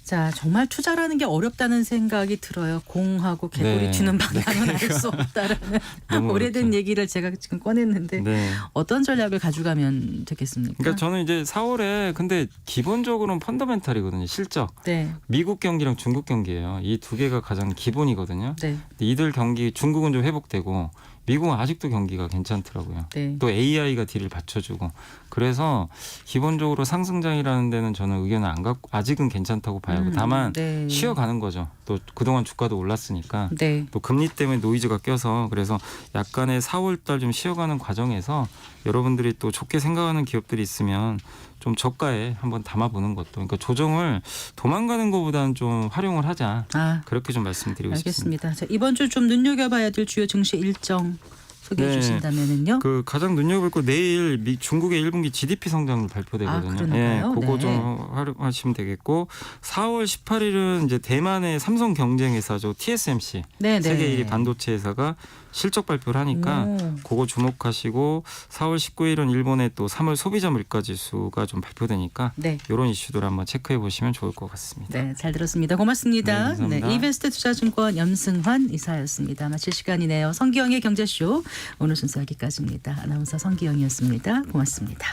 자, 정말 투자라는 게 어렵다는 생각이 들어요. 공하고 개구리
네.
튀는 방향은 알 수 없다라는
너무
오래된
어렵죠.
얘기를 제가 지금 꺼냈는데
네.
어떤 전략을 가져가면 되겠습니까?
그러니까 저는 이제 4월에 근데 기본적으로는 펀더멘탈이거든요. 실적.
네,
미국 경기랑 중국 경기예요. 이 두 개가 가장 기본이거든요.
네,
근데 이들 경기 중국은 좀 회복되고 미국은 아직도 경기가 괜찮더라고요.
네.
또 AI가 뒤를 받쳐주고, 그래서 기본적으로 상승장이라는 데는 저는 의견을 안 갖고 아직은 괜찮다고 봐요. 다만
네.
쉬어가는 거죠. 또 그동안 주가도 올랐으니까
네.
또 금리 때문에 노이즈가 껴서, 그래서 약간의 4월달 좀 쉬어가는 과정에서 여러분들이 또 좋게 생각하는 기업들이 있으면 좀 저가에 한번 담아보는 것도, 그러니까 조정을 도망가는 것보다는 좀 활용을 하자.
아,
그렇게 좀 말씀드리고 싶습니다.
알겠습니다. 자, 이번 주 좀 눈여겨봐야 될 주요 증시 일정 소개해
네.
주신다면은요.
그 가장 눈여겨볼 거 내일 중국의 1분기 GDP 성장률 발표되거든요.
아, 그러나요?
그거
네.
좀 활용하시면 되겠고, 4월 18일은 이제 대만의 삼성 경쟁 회사죠. TSMC.
네, 네.
세계 1위 반도체 회사가 실적 발표를 하니까 그거 주목하시고, 4월 19일은 일본의 또 3월 소비자 물가 지수가 좀 발표되니까
네.
이런 이슈들 한번 체크해 보시면 좋을 것 같습니다.
네, 잘 들었습니다. 고맙습니다.
네, 감사합니다.
이베스트 투자증권 염승환 이사였습니다. 마칠 시간이네요. 성기영의 경제쇼 오늘 순서 여기까지입니다. 아나운서 성기영이었습니다. 고맙습니다.